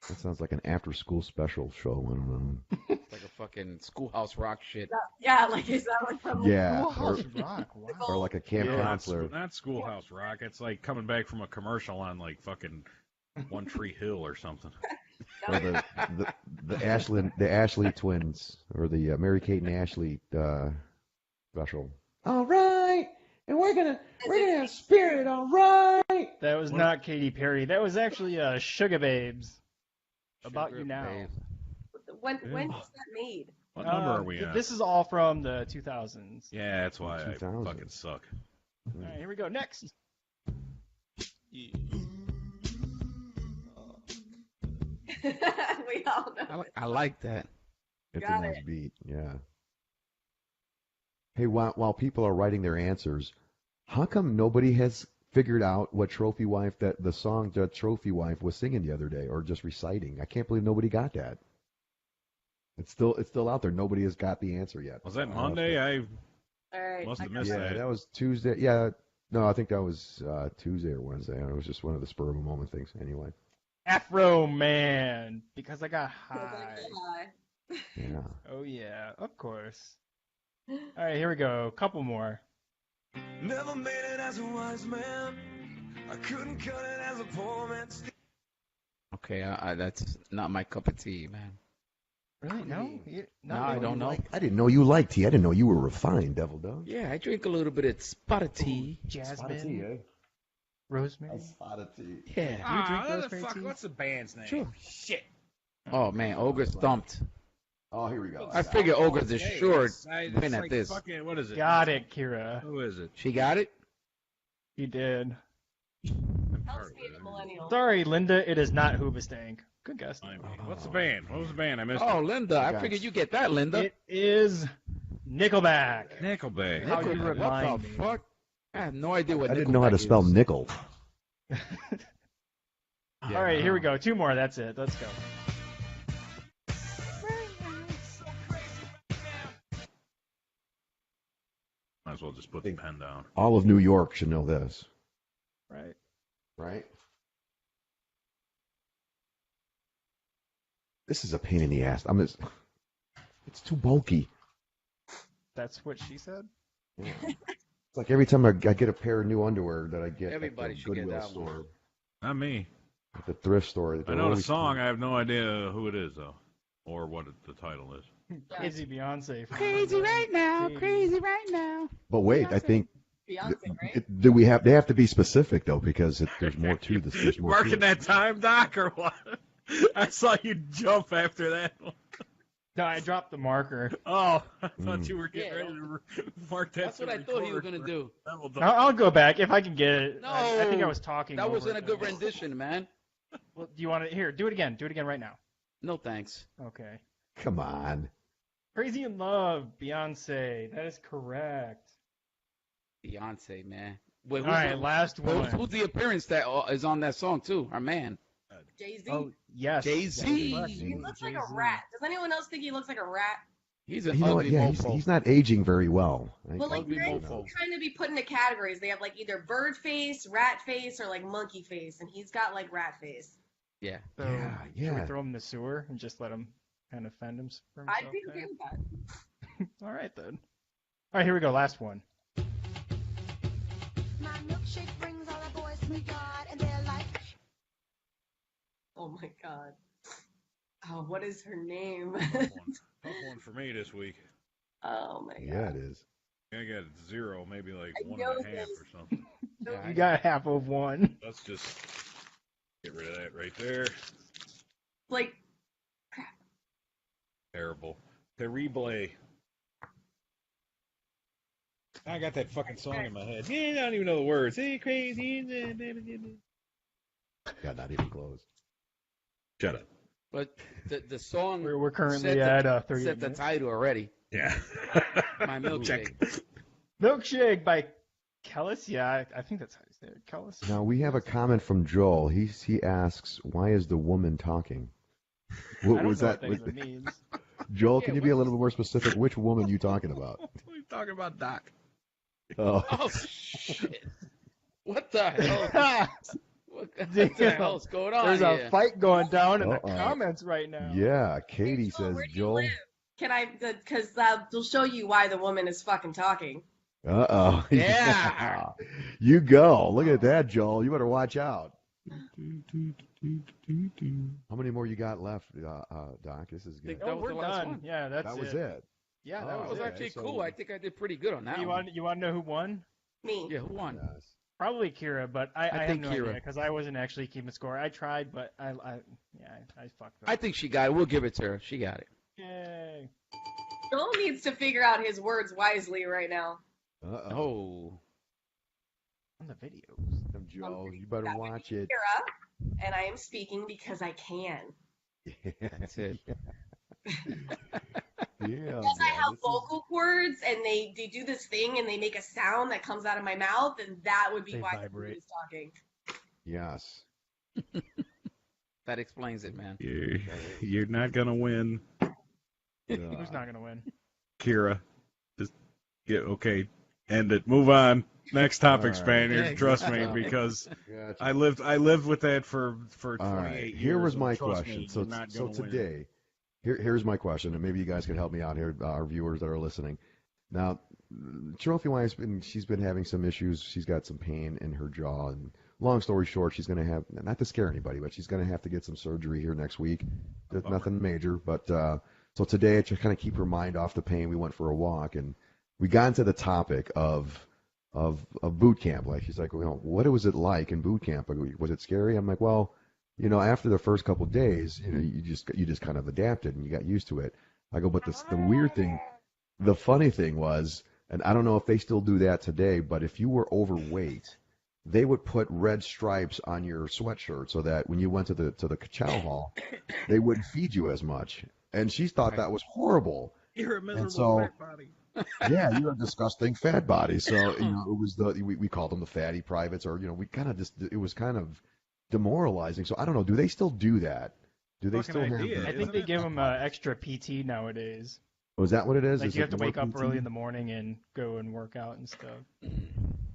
That sounds like an after-school special show. I don't know. It's like a fucking schoolhouse rock shit. Yeah, like is that like from Yeah, Schoolhouse Rock. Wow. or like a camp Yeah. counselor. Not Schoolhouse Rock. It's like coming back from a commercial on like fucking One Tree Hill or something. Or the Ashley twins, or the Mary Kate and Ashley special. All right, and we're gonna have spirit. All right. That was not Katy Perry. That was actually Sugar Babes. About Sugar You Now. Babe. when was that made? What number are we on? This is all from the 2000s. Yeah, that's why I 2000. fucking suck. All right, here we go. Next. We all know. I like that. It's Got a nice it. beat. Yeah. Hey, while people are writing their answers, how come nobody has figured out what Trophy Wife the song that Trophy Wife was singing the other day or just reciting? I can't believe nobody got that. It's still out there. Nobody has got the answer yet. Was that Monday? I All right. must have I got missed Yeah, that. that was Tuesday. Yeah, no, I think that was Tuesday or Wednesday. It was just one of the spur of a moment things. Anyway. Afro Man, because I got it. high. Yeah. Oh yeah, of course. All right, here we go. Couple more. Never made it as a wise man. I couldn't cut it as a poor man. Okay, that's not my cup of tea, man. Really? No? No, I don't know. I didn't know you liked tea. I didn't know you were refined, Devil Dog. Yeah, I drink a little bit of spotted tea. Jasmine, rosemary. Spotted tea. Yeah. Do you drink what the rosemary fuck? tea? What's the band's name? Sure. Shit. Oh man, Ogre stumped. Oh, here we go. I figure Ogre's a Hey, short it's win at like this. Fucking, what is it? Got it, Kira. Who is it? She got it? You did. Helps me the millennial. Sorry, Linda. It is not Hoobastank. Good guess. I mean, what's the band? What was the band? I missed Oh, it. Linda, I Guys. figured you get that, Linda. It is Nickelback. Nickelback. How you Nickelback. remind What the me. fuck? I have no idea what I didn't know how to Nickelback spell is. nickel. All right, here we go. Two more. That's it. Let's go. Might as well just put the pen down. All of New York should know this, Right. right? This is a pain in the ass. It's too bulky. That's what she said. Yeah. It's like every time I get a pair of new underwear that I get Everybody at the should get Goodwill that store, one. Not me. at the thrift store. I they're know the always song. I have no idea who it is, though. Or what the title is. Crazy Beyonce. from Crazy right now, Katy. crazy right now. But wait, I think Beyonce, right? do we have? They have to be specific though, because there's more to this. There's more to Marking it. that time, Doc, or what? I saw you jump after that one. No, I dropped the marker. Oh, I thought you were getting Yeah, ready to mark that. That's what I thought he was gonna do. I'll go back if I can get it. No, I think I was talking. That over wasn't a it, good though. rendition, man. Well, do you want to here? Do it again. Do it again right now. No thanks. Okay. Come on. Crazy in Love, Beyonce. That is correct. Beyonce, man. Wait, All right, last one. who's the appearance that is on that song too? Our man. Jay-Z. Oh, yes. Jay-Z. that is correct. He looks like a Jay-Z. rat. Does anyone else think he looks like a rat? He's an You know what? ugly Yeah, mofo. he's not aging very well. Well, like Ugly men mofo. kind of be put into categories. They have like either bird face, rat face, or like monkey face, and he's got like rat face. Yeah. So, Yeah, Should we yeah. throw him in the sewer and just let him kind of fend him for himself? I'd be there? okay with that. All right, then. All right, here we go. Last one. My milkshake brings all the boys to the yard, and they're like, Oh my god. Oh, what is her name? Tough one for me this week. Oh my god. Yeah, it is. I got 0, maybe like I 1.5 know or this. something. Yeah, You got half of one. Let's just get rid of that right there. Like, Terrible. Terrible. I got that fucking song in my head. Yeah, I don't even know the words. Hey, crazy. Yeah, not even close. Shut up. But the song We're currently set at the, 30 set the minutes. title already. Yeah. My milkshake. Milkshake by Kellis. Yeah, I think that's how you say it. Kellis. Now we have a comment from Joel. He asks, "Why is the woman talking?" I What don't was know that? what that even means. Joel, Yeah, can you be a little bit more specific? Which woman you talking about? What are you talking about, Doc? Oh, Oh shit! What the hell? What the hell's going on There's here? a fight going down in the Uh-oh. comments right now. yeah. Katie Hey, Joel, says, where do you Joel. live? Can I? Because they'll show you why the woman is fucking talking. Uh-oh. Yeah. You go. Look at that, Joel. You better watch out. How many more you got left, Doc? This is good. That Oh, was we're the last done. one. Yeah, that's That was it. Yeah, Oh, that That was okay, actually so- cool. I think I did pretty good on that You one. want to know who won? Me. Yeah, who won? Yes. Probably Kira, but I have think no Kira. idea because I wasn't actually keeping score. I tried, but I fucked up. I think she got it. We'll give it to her. She got it. Yay. Joel needs to figure out his words wisely right now. Uh-oh. Oh. on the videos. Joe, you better watch it. Kira, and I am speaking because I can. That's it. Yeah, Because I have vocal cords, and they do this thing, and they make a sound that comes out of my mouth, and that would be They why vibrate. he's talking. Yes. That explains it, man. You're not gonna win, Who's not gonna win? Kira. Just okay. End it. Move on. Next topic, All right. Spaniard. Yeah, Trust me, exactly. because Gotcha. I lived with that for 28 All right. years. Here was and my trust question. me, So you're not so gonna win. today, here's my question, and maybe you guys can help me out here, our viewers that are listening. Now, Trophy Wife's she's been having some issues. She's got some pain in her jaw, and long story short, she's going to have, not to scare anybody, but she's going to have to get some surgery here next week. There's nothing major, but so today, to kind of keep her mind off the pain, we went for a walk, and we got into the topic of boot camp. Like, she's like, well, what was it like in boot camp? Was it scary? I'm like, well, after the first couple of days, you just kind of adapted and you got used to it. I go, but the weird thing, the funny thing was, and I don't know if they still do that today, but if you were overweight, they would put red stripes on your sweatshirt so that when you went to the chow hall, they wouldn't feed you as much. And she thought that was horrible. You're a miserable so- fat body. Yeah, you're a disgusting fat body. So it was we called them the fatty privates, or we kind of just, it was kind of demoralizing. So I don't know. Do they still do that? Do they Fucking still have idea. that? I think they give them extra PT nowadays. Was that what it is? Like Is you it have to wake more up PT? early in the morning and go and work out and stuff.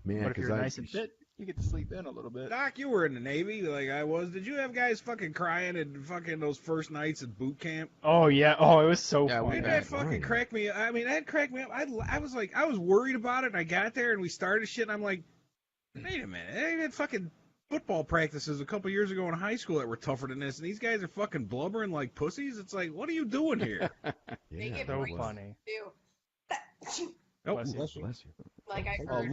Man, But if 'cause you're nice and fit, you get to sleep in a little bit. Doc, you were in the Navy like I was. Did you have guys fucking crying at fucking those first nights at boot camp? Oh yeah. Oh, it was so Yeah, fun. we That fucking cracked me. I mean, that cracked me up. I was like, I was worried about it. And I got there and we started shit. And I'm like, wait a minute, they had fucking football practices a couple years ago in high school that were tougher than this, and these guys are fucking blubbering like pussies. It's like, what are you doing here? They get So points, funny. too. Oh, Bless you. Bless you. Like I Oh, heard.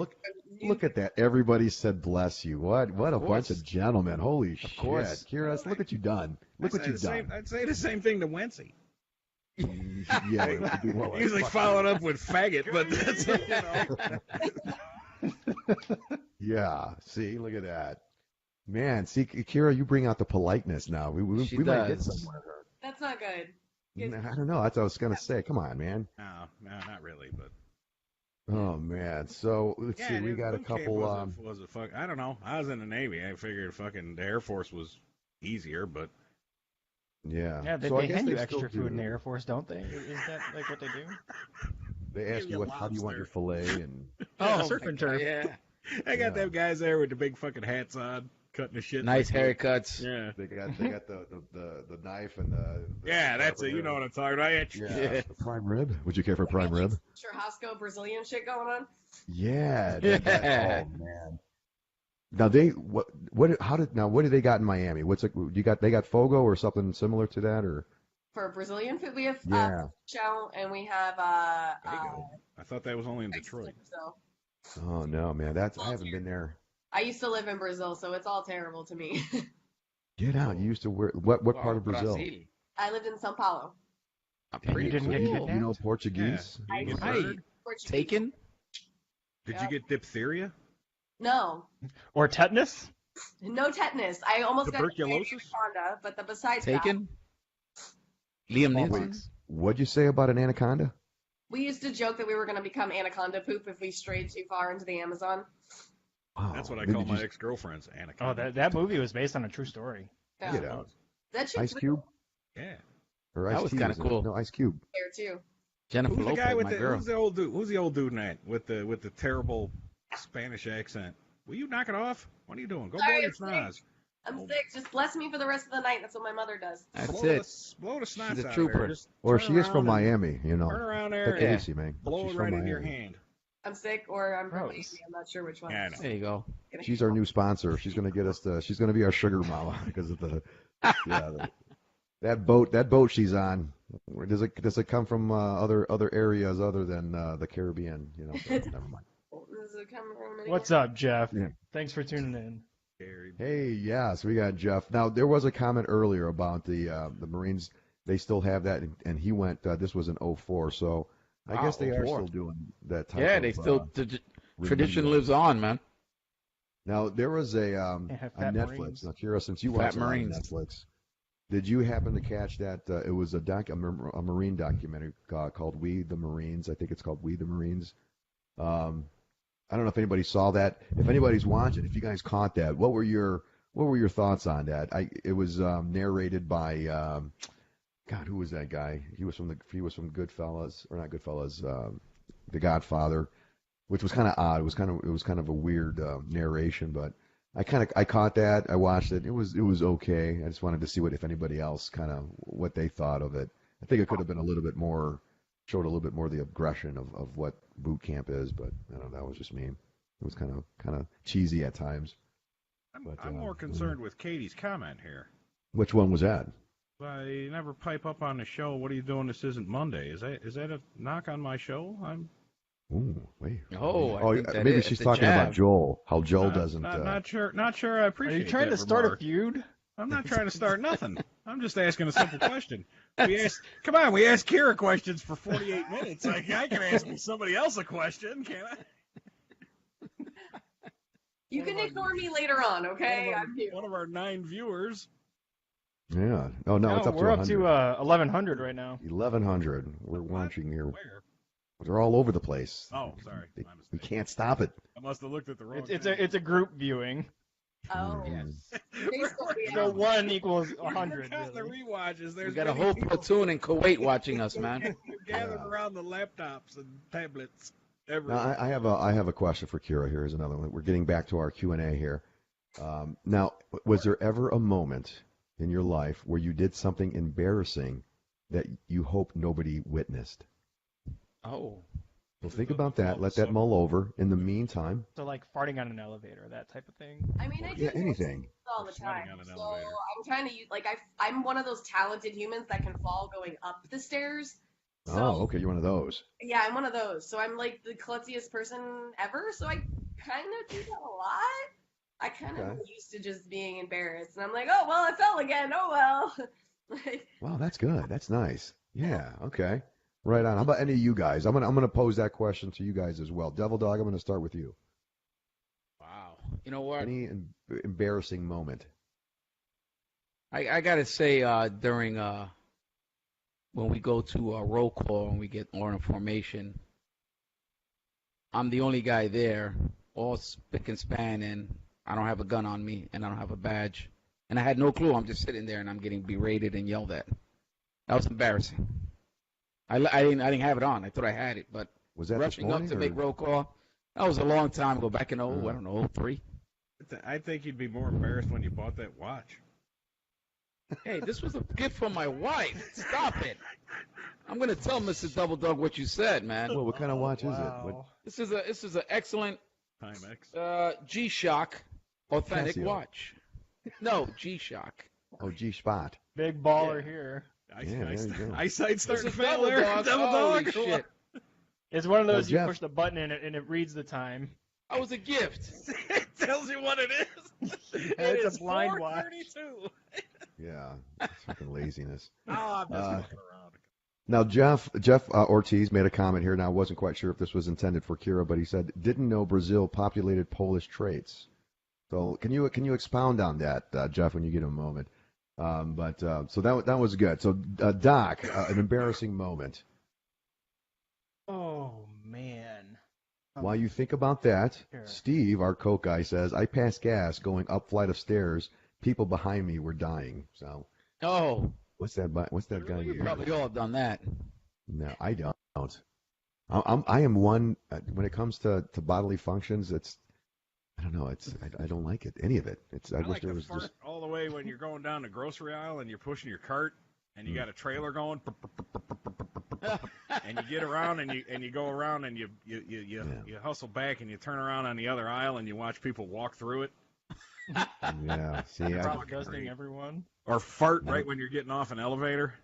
look at that. Everybody said bless you. What a bunch of gentlemen. Holy shit. course. Kira, look what you've done. Look what you've done. I'd say the same thing to Wency. Yeah, it would be more like, Usually fuck followed up with faggot, but that's Yeah, see, look at that. Man, see, Kira, you bring out the politeness now. We might get does. somewhere. That's not good. I don't know. That's what I was going to say. Come on, man. No, not really, but Oh, man. So, let's see. We dude, got a boot camp couple. Was a fuck. I don't know. I was in the Navy. I figured fucking the Air Force was easier, but Yeah. Yeah, they, So I they guess hand you they extra still food in do. the Air Force, don't they? Is that like what they do? They ask Give you you how do you want your fillet and Oh, surf and turf. Yeah. I got them guys there with the big fucking hats on, cutting the shit. Nice like haircuts. Yeah. they got the knife and the Yeah, that's it. You know what I'm talking about. Yeah. The prime rib. Would you care for prime rib? Churrasco Brazilian shit going on. Yeah. Yeah. Oh man. Now what do they got in Miami? They got Fogo or something similar to that, or For Brazilian food, we have Yeah. chow, and we have I thought that was only in Detroit. Brazil. oh no, man, I haven't been there. I used to live in Brazil, so it's all terrible to me. Get out. You used to work what part of Brazil? I lived in São Paulo. And you didn't get kidnapped? You know Portuguese? Yeah. Did you get I- murdered? Portuguese. Taken? Did you get diphtheria? No, Or tetanus? no tetanus. I almost Tuberculosis? got anaconda, but besides Taken? Liam Oh, Neeson? wait. What'd you say about an anaconda? we used to joke that we were going to become anaconda poop if we strayed too far into the Amazon. Wow. That's what I Did call you my just- ex-girlfriends, Oh, anaconda. that movie was based on a true story. Yeah. Get out. That shit's Ice Cube? Yeah. Or That Ice was Cube, kinda isn't it? cool. No, Ice Cube. there too. Jennifer Who's the Lopez, guy with my the girl. who's the old dude? Who's the old dude in that with the terrible Spanish accent? Will you knock it off? What are you doing? Go blow Sorry, your I'm sick. snaz. I'm sick. Just bless me for the rest of the night. That's what my mother does. That's blow it. Blow the snots She's a out trooper. Of there. Just Or turn she is from around and Miami, you know. Turn around there Take and it easy, man. blow She's it from right into your Miami. hand. I'm sick, or I'm from Gross. Miami. I'm not sure which one. Yeah, I know. There you go. She's our new sponsor. She's gonna get us she's gonna be our sugar mama because of that boat she's on. Does it come from other areas other than the Caribbean? You know, so never mind. Does it come from any- What's up, Jeff? Yeah. Thanks for tuning in. Hey, yes, we got Jeff. Now there was a comment earlier about the Marines. They still have that, and he went. This was in '04, so I Wow, guess they are 04. still doing that type Yeah, of. they still. The tradition remembrance. lives on, man. Now there was a have on Fat Netflix. Marines. Now, Kira, since you Fat watch a lot of Marines. Netflix, did you happen to catch that? It was a Marine documentary called "We the Marines." I think it's called "We the Marines." I don't know if anybody saw that. If anybody's watching, if you guys caught that, what were your thoughts on that? It was narrated by God, who was that guy? He was from Goodfellas, or not Goodfellas, The Godfather, which was kind of odd. It was kind of a weird narration, but I caught that. I watched it. It was okay. I just wanted to see if anybody else what they thought of it. I think it could have been showed a little bit more the aggression of what boot camp is, but I don't know. That was just me. It was kind of cheesy at times. I'm more concerned with Katie's comment here. Which one was that? I never pipe up on the show. What are you doing? This isn't Monday. Is that a knock on my show? Ooh, wait. I think that maybe is she's the talking jab. about Joel. How Joel doesn't. Not sure. I appreciate. Are you trying to start remark. a feud? I'm not trying to start nothing. I'm just asking a simple question. We asked Kira questions for 48 minutes. I can ask somebody else a question, can't I? You can ignore me later on, okay? One of our 9 viewers. Yeah. Oh no, it's up we're to up to 1,100 right now. 1,100. We're watching here. Where? They're all over the place. Oh, sorry. My We mistake. can't stop it. I must have looked at the wrong. It's a group viewing. Oh. So 1 equals 100. Counting the Really. rewatches. There's We got a many whole people platoon in Kuwait watching us, man. who gathered around the laptops and tablets. Now, I have a question for Kira. Here's another one. We're getting back to our Q&A here. Now, was there ever a moment in your life where you did something embarrassing that you hope nobody witnessed? Oh. Well, think about that. Let that mull over. In the meantime, So like farting on an elevator, that type of thing. I mean, I do anything. all the time. Sweating on an So elevator. I'm trying to use, I'm one of those talented humans that can fall going up the stairs. So, Oh, okay, you're one of those. Yeah, I'm one of those. So I'm like the klutziest person ever. So I kind of do that a lot. I kind of used to just being embarrassed, and I'm like, oh well, I fell again. Oh well. Wow, that's good. That's nice. Yeah. Okay. Right on. How about any of you guys? I'm gonna pose that question to you guys as well. Devil Dog, I'm gonna start with you. Wow. You know what? Any embarrassing moment? I gotta say, during when we go to a roll call and we get more information, I'm the only guy there, all spick and span, and I don't have a gun on me, and I don't have a badge, and I had no clue. I'm just sitting there, and I'm getting berated and yelled at. That was embarrassing. I didn't have it on. I thought I had it, but Was that rushing this up morning, to or? make roll call, that was a long time ago, back in I don't know, 03. I think you'd be more embarrassed when you bought that watch. Hey, this was a gift from my wife. Stop it. I'm gonna tell Mr. Double Dog what you said, man. Well, what kind of watch is it? What, This is an excellent Timex. G-Shock authentic Casio. watch. No, G-Shock. oh, G-Spot. Big baller here. There you go. Eyesight's starting to This is fail Double there. Dog. Double Holy Dog. shit. It's one of those you Jeff. push the button in it and it reads the time. That was a gift. It tells you what it is. It's a is blind watch. 4:32. Yeah, fucking laziness. Oh, I'm just fucking around. Now, Jeff Ortiz made a comment here. Now, I wasn't quite sure if this was intended for Kira, but he said, didn't know Brazil populated Polish traits. So can you expound on that, Jeff, when you get a moment? So that was good. So, Doc, an embarrassing moment. Oh man. While you think about that, Sure. Steve, our Coke guy, says, I passed gas going up flight of stairs. People behind me were dying. So, Oh, what's that guy? we probably all done that. No, I don't. I am one when it comes to bodily functions. I don't know. I don't like it. Any of it. I wish like there the was fart just. all the way when you're going down the grocery aisle and you're pushing your cart and you got a trailer going, and you get around and you go around and you hustle back and you turn around on the other aisle and you watch people walk through it. Yeah. See, Probably ghosting everyone. Or fart right when you're getting off an elevator.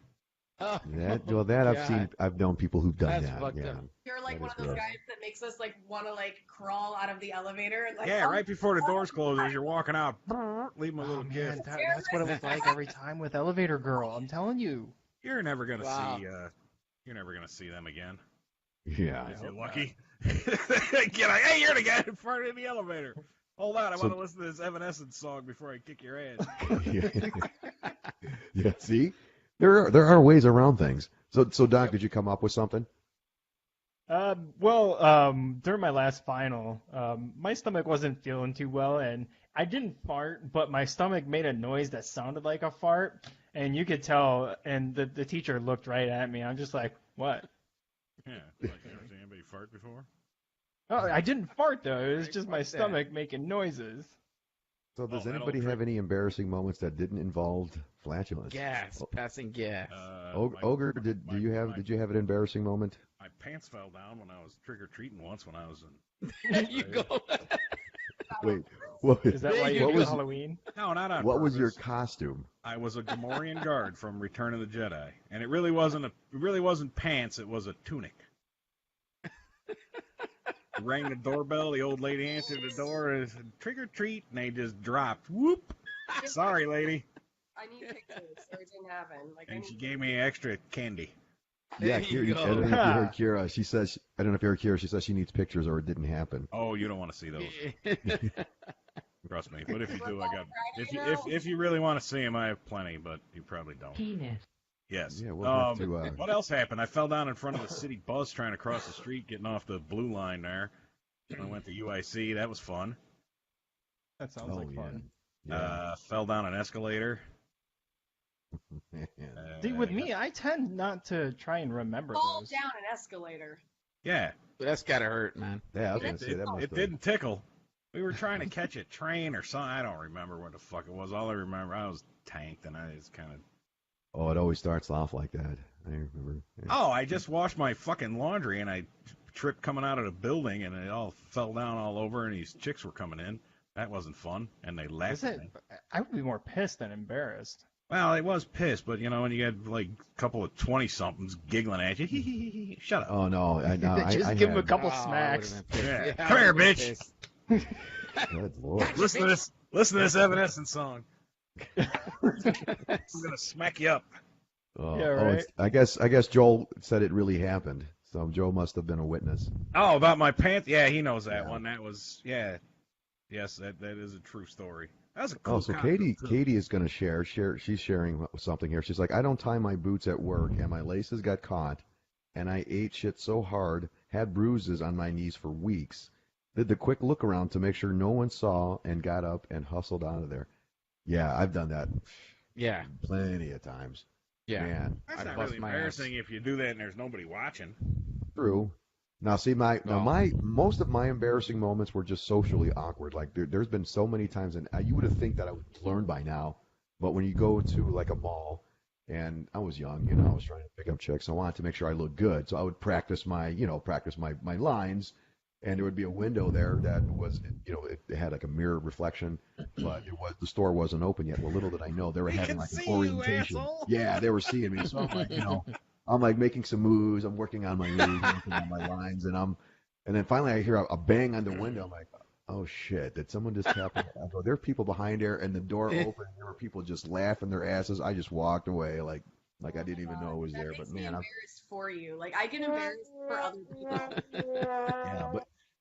that I've known people who've done That's that. fucked Yeah. up. You're like That one is of those gross. guys that makes us like want to like crawl out of the elevator and like. Yeah, oh, right before the doors close as you're walking out, leave them a Oh little man, gift. that's what it was like every time with Elevator Girl. I'm telling you. You're never gonna Wow. see. You're never gonna see them again. Yeah. If you're lucky. Hey, you're the guy who farted in the elevator. Hold on, I So- want to listen to this Evanescence song before I kick your ass. Yeah, see? There are ways around things. So Doc, did you come up with something? During my last final, my stomach wasn't feeling too well, and I didn't fart, but my stomach made a noise that sounded like a fart, and you could tell, and the teacher looked right at me. I'm just like, what? Yeah, like, you ever seen anybody fart before? Oh, I didn't fart, though. It was just my Fuck that. stomach making noises. So does that'll anybody have any embarrassing moments that didn't involve flatulence? Gas, passing gas. Ogre, did you have an embarrassing moment? My pants fell down when I was trick-or-treating once when I was in... There you go. Wait, what, Is that why you you what do was Halloween? No, not on what was your purpose. costume? I was a Gamorrean guard from Return of the Jedi, and it really wasn't pants. It was a tunic. Rang the doorbell. The old lady answered the door and said, "Trick or treat," and they just dropped. Whoop! Sorry, lady. I need pictures, so it didn't happen. Like, I And need she gave me extra candy. Yeah, There you I go. don't know if you heard Kira. She says, I don't know if you heard Kira. She says she needs pictures or it didn't happen. Oh, you don't want to see those. Trust me. But if you do, I got. If you really want to see them, I have plenty. But you probably don't. Penis. Yes. Yeah, we'll have to. What else happened? I fell down in front of the city bus trying to cross the street, getting off the blue line there. I went to UIC. That was fun. That sounds like fun. Yeah. Fell down an escalator. See, with me, I tend not to try and remember fall those. down an escalator. Yeah. That's gotta hurt, man. Yeah, I was gonna say that must It have. didn't tickle. We were trying to catch a train or something. I don't remember what the fuck it was. All I remember, I was tanked and I was kind of. Oh, it always starts off like that. I remember. Yeah. Oh, I just washed my fucking laundry and I tripped coming out of the building and it all fell down all over and these chicks were coming in. That wasn't fun, and they laughed at me. I would be more pissed than embarrassed. Well, I was pissed, but you know when you had like a couple of 20good giggling at you, shut up. Oh no, Just I give him a had- couple Oh, I smacks. would've been pissed. Yeah. I Come here, would've been bitch. pissed. Good Lord. Listen to this Evanescence song. I'm gonna smack you up. Oh, Yeah, oh, right. I guess Joel said it really happened. So Joe must have been a witness. Oh, about my pants? Yeah, he knows that Yeah. one. That was yes, that is a true story. That was a cool. Oh, so costume, too. Katie is going to share. She's sharing something here. She's like, I don't tie my boots at work, and my laces got caught, and I ate shit so hard, had bruises on my knees for weeks. Did the quick look around to make sure no one saw, and got up and hustled out of there. Yeah, I've done that Yeah, plenty of times. yeah. Man, That's I not bust really my ass. embarrassing if you do that and there's nobody watching. true. Now, see, most of my embarrassing moments were just socially awkward. Like there's been so many times, and you would have think that I would learn by now. But when you go to like a mall, and I was young, I was trying to pick up chicks. I wanted to make sure I looked good, so I would practice my lines. And there would be a window there that was, it had like a mirror reflection, but the store wasn't open yet. Well, little did I know they were having like an orientation. Yeah, they were seeing me, so I'm like, I'm like making some moves. I'm working on my moves, working on my lines, and then finally I hear a bang on the window. I'm like, oh shit, did someone just tap me? I go, there are people behind there, and the door opened. And there were people just laughing their asses. I just walked away like I didn't even know it was there. That But makes me man, embarrassed for you. Like I get embarrassed for other people. yeah,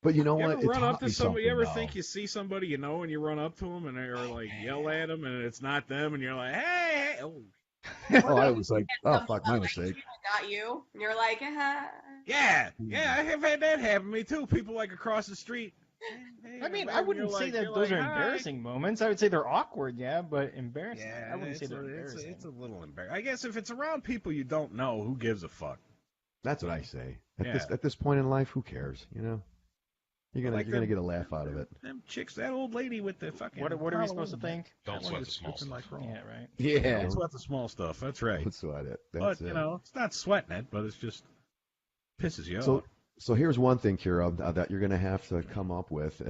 but you know You what? ever It run taught up to me somebody? You something, ever though. think you see somebody and you run up to them and they're like yell at them and it's not them and you're like, hey, oh. Oh, I was like, oh fuck, my mistake. Not you. And you're like, Yeah, I have had that happen to me too. People like across the street. Hey, I mean, hey, I wouldn't you're say like- that you're those like, are "Hi." embarrassing moments. I would say they're awkward, yeah, but embarrassing. Yeah, I wouldn't say they're embarrassing. It's a little embarrassing. I guess if it's around people you don't know, who gives a fuck? That's what I say. Yeah. At this point in life, who cares? You're gonna Like you're gonna them- get a laugh out of it. Them chicks, that old lady with the fucking. What are we supposed to think? Don't That sweat one the just small tripping stuff. like wrong. Yeah, right. Yeah. Don't sweat the small stuff. That's right. Let's sweat it. But That's it. it's not sweating it, but it's just pisses you So off. so here's one thing, Kira, that you're gonna have to come up with.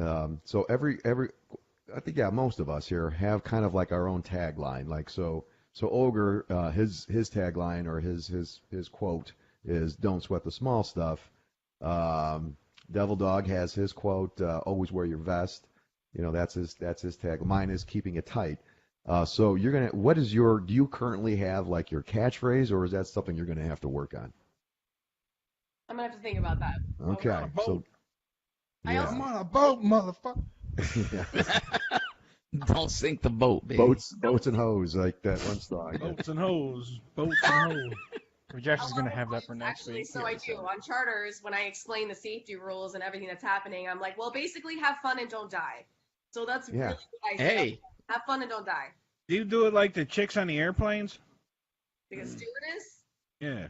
So every I think most of us here have kind of like our own tagline. Like so Ogre, his tagline or his quote is "Don't sweat the small stuff." Devil Dog has his quote, "Always wear your vest." That's his tag. Mine is "Keeping it tight." So do you currently have like your catchphrase, or is that something you're gonna have to work on? I'm gonna have to think about that. Okay, so I yeah. also I'm on a boat, motherfucker. Yeah. Don't sink the boat, baby. Boats and hose, like that one song. Boats and hoes. Boats and hoes. Josh is going to have that for next Actually, week. so I do. On charters, when I explain the safety rules and everything that's happening, I'm like, well, basically have fun and don't die. So that's Yeah. really what I say. Hey, Have fun and don't die. Do you do it like the chicks on the airplanes? Because stewardess? Yeah.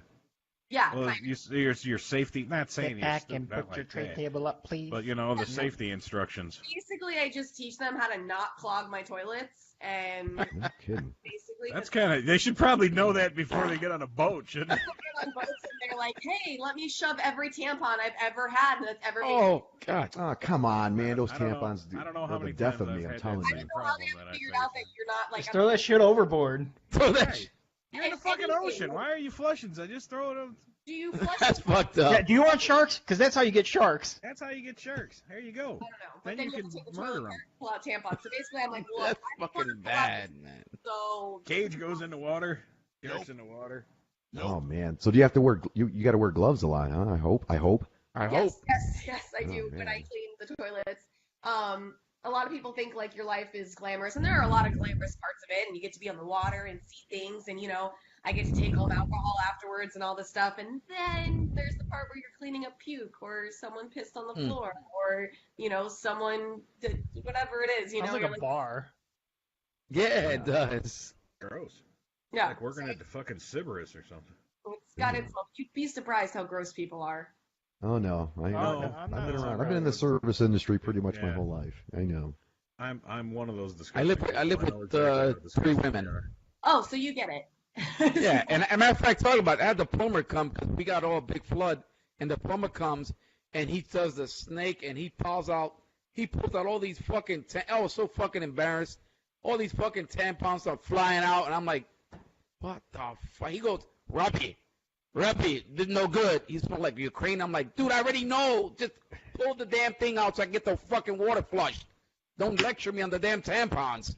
Yeah. Well, kind of. your safety. Not saying Get you're back stupid, and not put your like tray that. table up, please. But you know the safety instructions. Basically, I just teach them how to not clog my toilets, and No kidding. basically, That's kind of. They should probably know that before they get on a boat, shouldn't they? get on boats and they're like, hey, let me shove every tampon I've ever had and that's ever been. oh God. Oh, come on, man. Those I don't know- tampons I don't know how are the many death times of me, I've I'm had telling that you. same I don't know how they problem that I figured face. out that you're not like Just throw that shit overboard. Throw that Hey, shit. you're in the fucking ocean. Why are you flushing? I just throw it. Do you flush? That's it? fucked up. Yeah, do you want sharks? Because that's how you get sharks. That's how you get sharks. There you go. I don't know. But Then you have can to take the murder toilet 'em. and pull out tampons. So basically, I'm like, look, That's I just fucking wanna pull out bad, this- man. So Cage goes in the water. Jerks in the water. Oh, man. So do you have to wear, you got to wear gloves a lot, huh? I hope. I hope. yes, I do. Oh, When man. I clean the toilets, a lot of people think like your life is glamorous, and there are a lot of glamorous parts of it, and you get to be on the water and see things, and I get to take home alcohol afterwards and all this stuff, and then there's the part where you're cleaning up puke, or someone pissed on the floor, or someone did whatever it is. Sounds like you're a bar. Yeah, it does. Gross. Yeah, Like working at the fucking Sybaris or something. it's got its. You'd be surprised how gross people are. Oh, no. I'm I've not been around. surprised. I've been in the service industry pretty much my Yeah. whole life. I know. I'm one of those I disgusting. live people. I live know with exactly how three disgusting women. they are. Oh, so you get it. Yeah, and a matter of fact, talking about it, I had the plumber come because we got all a big flood, and the plumber comes and he does the snake and he pulls out all these fucking. I was so fucking embarrassed. All these fucking tampons start flying out, and I'm like, what the fuck? He goes, Ruppy, this no good. He's from like Ukraine. I'm like, dude, I already know. Just pull the damn thing out so I can get the fucking water flushed. Don't lecture me on the damn tampons.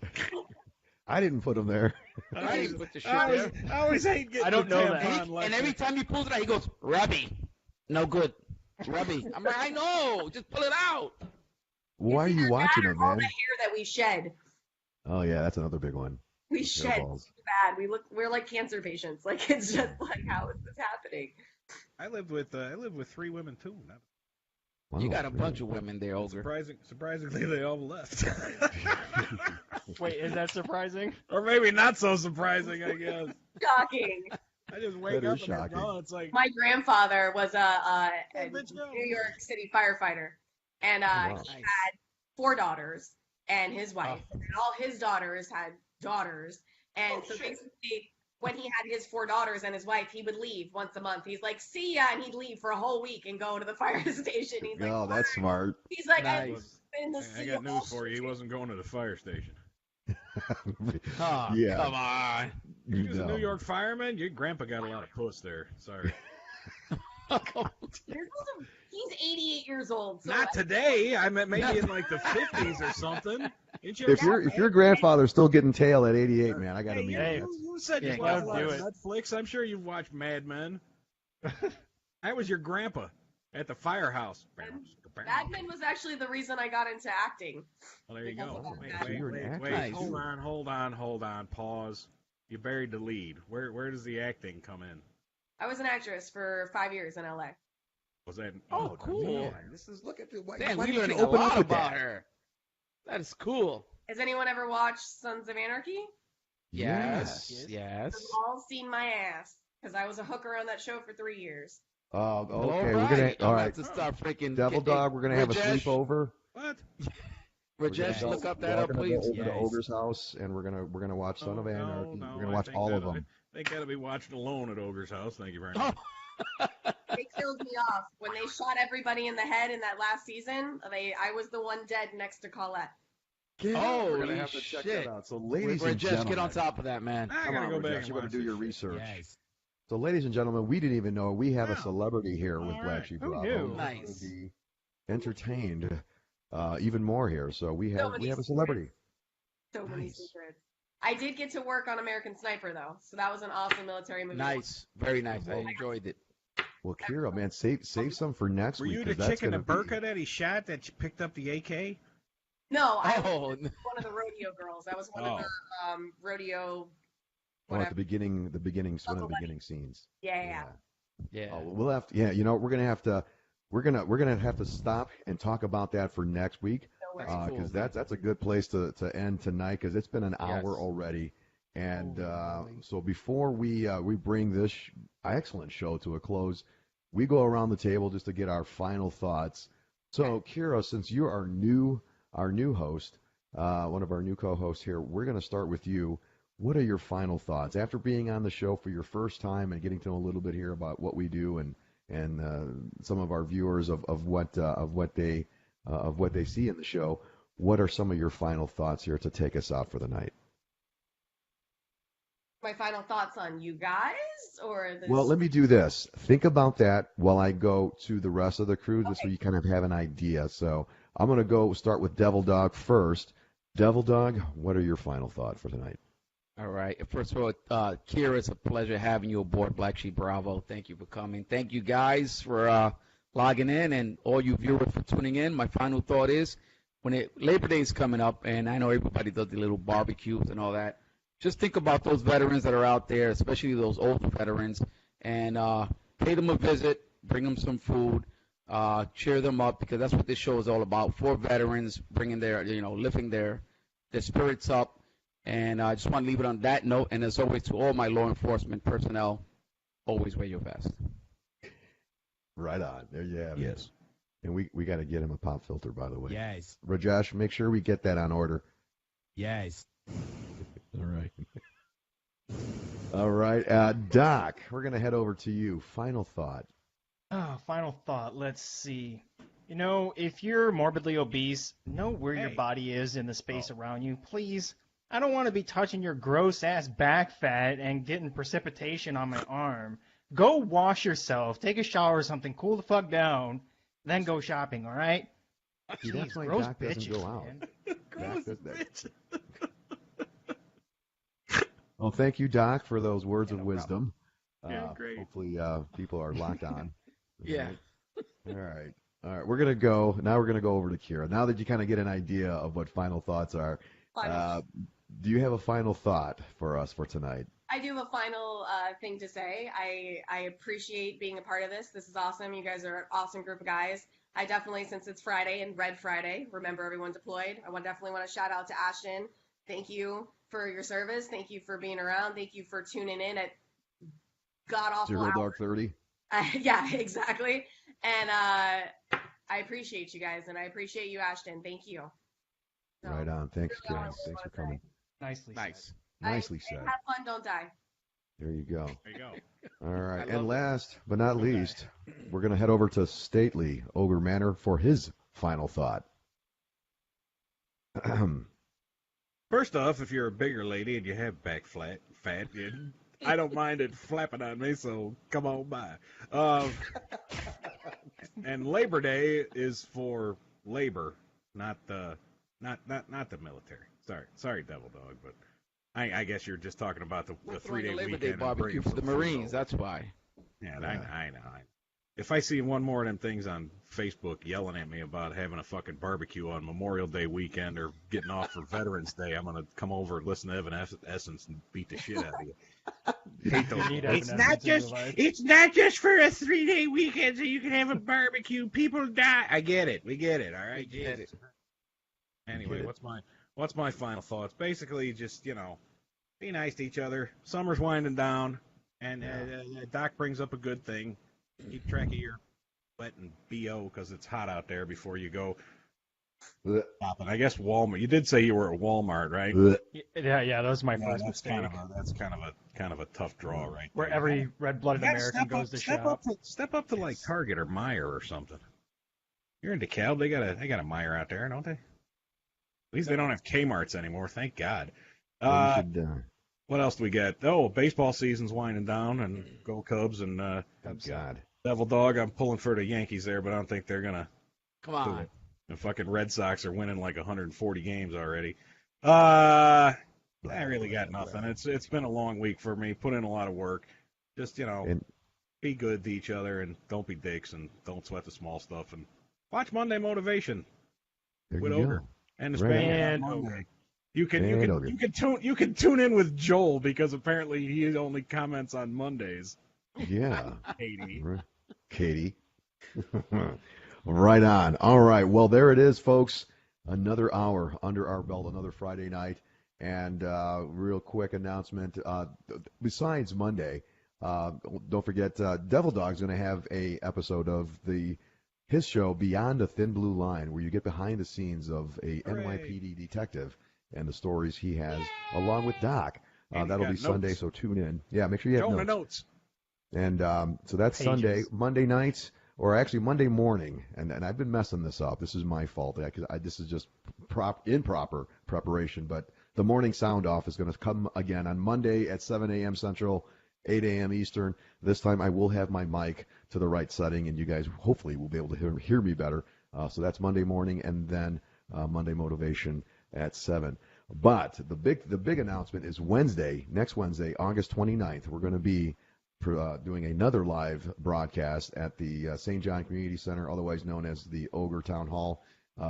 I didn't put them there. I didn't put the shit I there. always hate getting I don't the know that. tampon And, lecture. and every time he pulls it out, he goes, Ruppy, no good. Ruppy. I'm like, I know. Just pull it out. Why are you watching it, All man? the hair that we shed. Oh, yeah, that's another big one. We shed Hairballs. bad. We're like cancer patients. Like it's just like how is this happening? I live with three women too. Wow, You got a really? bunch of women there, Ogre. Surprisingly, they all left. Wait, is that surprising? Or maybe not so surprising, I guess. Shocking. I just wake That up is and they're shocking. gone. It's like, My grandfather was a Hey, bitch, go. New York City firefighter, and wow. he had 4 daughters and his wife, and all his daughters had daughters, and so basically. When he had his 4 daughters and his wife, he would leave once a month. He's like, "See ya," and he'd leave for a whole week and go to the fire station. He's like, Oh, that's smart. He's like, Nice. I've been in the I sea got of news for you. He oceans." wasn't going to the fire station. Oh, Yeah. come on. He was a No. New York fireman. Your grandpa got a lot of puss there. Sorry. He's 88 years old. So Not today. I meant maybe in like the 50s or something. Didn't you If your grandfather's still getting tail at 88, man, I got to Hey, meet Hey. him. you said Yeah, you watched a go lot do of it. Netflix. I'm sure you've watched Mad Men. That was your grandpa at the firehouse. Mad Men was actually the reason I got into acting. Well, there you go. Oh, Wait, so you're an wait, actor wait. Nice. Hold on. Pause. You buried the lead. Where does the acting come in? I was an actress for 5 years in LA. Was that? Oh, cool. Man, this is look at the why, Damn, why we're didn't learning you a open up lot with about that? her. That is cool. Has anyone ever watched Sons of Anarchy? Yes. Yes. Yes. You've all seen my ass because I was a hooker on that show for 3 years. Oh, okay. All We're right. gonna I'm all about right. to start freaking. Devil Dog, we're gonna have a Rajesh, sleepover. What? Rajesh, We're look up we're that all up, gonna please. go over to Yes. Ogre's house, and we're gonna watch Son of Anarchy. No, we're gonna I watch think all of that- them. They gotta be watched alone at Ogre's house. Thank you very much. They killed me off when they shot everybody in the head in that last season. I was the one dead next to Colette. Oh, we're gonna have to check shit. that out. So, ladies and Rajesh, gentlemen, get on top of that, man. I come gotta on, go back Rajesh, and you better watch do your this research. Yes. So, ladies and gentlemen, we didn't even know we have a Wow. celebrity here with All Black right. Sheep Who Bravo. knew? We're Nice. gonna be entertained even more here. So we So have many a celebrity. So many Nice. secrets. I did get to work on American Sniper though, so that was an awesome military movie. Nice. Very nice. I enjoyed it. Well, Kira, man, save some for next Were week. you the 'cause that's chick in the gonna be- burqa that he shot that picked up the AK? No, I was Oh, one of the rodeo girls. I was one of the rodeo. Well, at Whatever. the beginning, one of the Buckle Bunny. beginning scenes. Yeah. yeah. Oh, we'll have to, we're gonna have to, stop and talk about that for next week, No worries. That's cool, because man. that's a good place to end tonight, because it's been an hour Yes. already, and Holy moly. so before we bring this excellent show to a close, we go around the table just to get our final thoughts. So, Kira, since you're our new host, one of our new co-hosts here, we're gonna start with you. What are your final thoughts after being on the show for your first time and getting to know a little bit here about what we do and some of our viewers of what they see in the show? What are some of your final thoughts here to take us out for the night? My final thoughts on you guys, or this? Well, let me do this. Think about that while I go to the rest of the crew, just so Okay. you kind of have an idea. So I'm going to go start with Devil Dog first. Devil Dog, what are your final thoughts for tonight? All right. First of all, Kira, it's a pleasure having you aboard Black Sheep Bravo. Thank you for coming. Thank you guys for logging in, and all you viewers for tuning in. My final thought is, Labor Day is coming up, and I know everybody does the little barbecues and all that. Just think about those veterans that are out there, especially those older veterans, and pay them a visit, bring them some food, cheer them up, because that's what this show is all about. For veterans, bringing lifting their spirits up. And I just want to leave it on that note. And as always, to all my law enforcement personnel, always wear your vest. Right on. There you have it. Yes. And we got to get him a pop filter, by the way. Yes. Rajesh, make sure we get that on order. Yes. All right. All right. Doc, we're going to head over to you. Final thought. Oh, final thought. Let's see. If you're morbidly obese, know where your body is in the space around you, please. I don't want to be touching your gross ass back fat and getting precipitation on my arm. Go wash yourself, take a shower or something, cool the fuck down, then go shopping, all right? He Jeez, definitely gross Doc doesn't bitches, go out. man. Gross Doc does bitch. Well, thank you, Doc, for those words of wisdom. Yeah, great. Hopefully, people are locked on. Yeah. All right. We're gonna go over to Kira. Now that you kind of get an idea of what final thoughts are, do you have a final thought for us for tonight? I do have a final thing to say. I appreciate being a part of this. This is awesome. You guys are an awesome group of guys. I definitely, since it's Friday and Red Friday, remember everyone deployed. I definitely want to shout out to Ashton. Thank you for your service. Thank you for being around. Thank you for tuning in at god-awful Zero hours. Dog 30. Yeah, exactly. And I appreciate you guys, and I appreciate you, Ashton. Thank you. So, Right on. Thanks, that's all I Kira. really Thanks for wanna coming. Nicely Nice. Nicely say. said. Have fun, don't die. There you go. There you go. All right. I And love last but not least, we're going to head over to Stately Ogre Manor for his final thought. First off, if you're a bigger lady and you have back fat, I don't mind it flapping on me, so come on by. And Labor Day is for labor, not the military. Sorry, Devil Dog, but I guess you're just talking about the We're throwing 3-day a Labor weekend Day and barbecue bringing for some the food Marines. over. That's why. Yeah, I know. If I see one more of them things on Facebook yelling at me about having a fucking barbecue on Memorial Day weekend or getting off for Veterans Day, I'm gonna come over and listen to Evan Essence and beat the shit out of you. Hate those. You need It's evidence not in your just life. it's not just for a 3-day weekend so you can have a barbecue. People die. I get it. We get it. All right. We get Jesus. Anyway, what's my final thoughts? Basically, just be nice to each other. Summer's winding down, and Doc brings up a good thing. Keep track of your sweat and BO because it's hot out there before you go shopping. I guess Walmart. You did say you were at Walmart, right? Yeah, that was my Yeah, first that's mistake. that's kind of a tough draw, right? Where there. every red-blooded You gotta American goes to shop. Step up to like Target or Meijer or something. You're in DeKalb. They got a Meijer out there, don't they? At least they don't have Kmart's anymore. Thank God. Well, you should, What else do we get? Oh, baseball season's winding down, and go Cubs and oh, God. Devil Dog. I'm pulling for the Yankees there, but I don't think they're gonna Come do on. it. The fucking Red Sox are winning like 140 games already. I really got nothing. It's been a long week for me. Put in a lot of work. Just And be good to each other and don't be dicks and don't sweat the small stuff and watch Monday Motivation there with you Ogre. go. And Right. Hispanic on Monday. You can tune in with Joel because apparently he only comments on Mondays. Yeah. Katie. Katie. Right on. All right. Well, there it is, folks. Another hour under our belt, another Friday night. And real quick announcement. Besides Monday, don't forget, Devil Dog's going to have a episode of his show, Beyond the Thin Blue Line, where you get behind the scenes of a NYPD detective and the stories he has, along with Doc. That'll be Sunday, notes. so tune in. Yeah, make sure you have Show notes. the And so that's Pages. Sunday. Monday nights, or actually Monday morning, and I've been messing this up. This is my fault. This is just improper preparation. But the morning sound off is going to come again on Monday at 7 a.m. Central, 8 a.m. Eastern. This time I will have my mic to the right setting, and you guys hopefully will be able to hear me better. So that's Monday morning, and then Monday Motivation at 7. But the big announcement is next Wednesday, August 29th. We're going to be doing another live broadcast at the St. John Community Center, otherwise known as the Ogre Town Hall.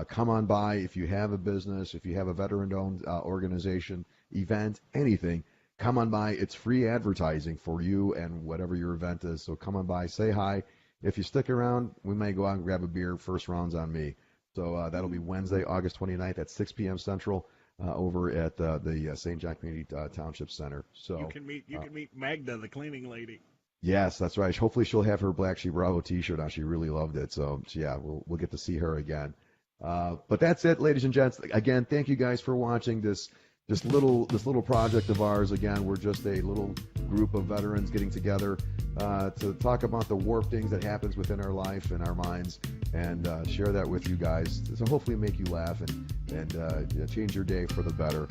Come on by if you have a business, if you have a veteran-owned organization, event, anything. Come on by. It's free advertising for you and whatever your event is. So come on by, say hi. If you stick around, we may go out and grab a beer. First round's on me. So that'll be Wednesday, August 29th at 6 p.m. Central over at the St. John Community Township Center. So You can meet Magda, the cleaning lady. Yes, that's right. Hopefully she'll have her Black Sheep Bravo T-shirt on. She really loved it. So yeah, we'll get to see her again. But that's it, ladies and gents. Again, thank you guys for watching this little project of ours. Again, we're just a little group of veterans getting together to talk about the warped things that happens within our life and our minds, and share that with you guys. So hopefully make you laugh and change your day for the better.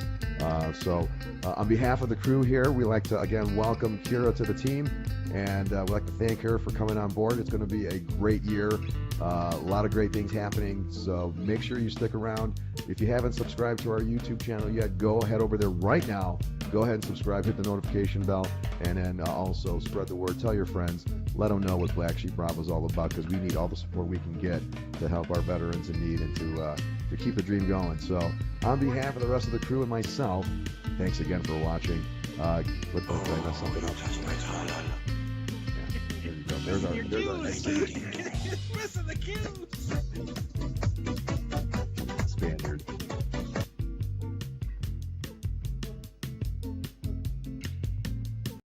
So on behalf of the crew here, we like to again welcome Kira to the team, and we'd like to thank her for coming on board. It's going to be a great year. A lot of great things happening, so make sure you stick around. If you haven't subscribed to our YouTube channel yet, go ahead over there right now. Go ahead and subscribe, hit the notification bell, and then also spread the word. Tell your friends. Let them know what Black Sheep Bravo is all about, because we need all the support we can get to help our veterans in need and to keep the dream going. So on behalf of the rest of the crew and myself, thanks again for watching. Did I mess something up? Yeah, there you go. There's our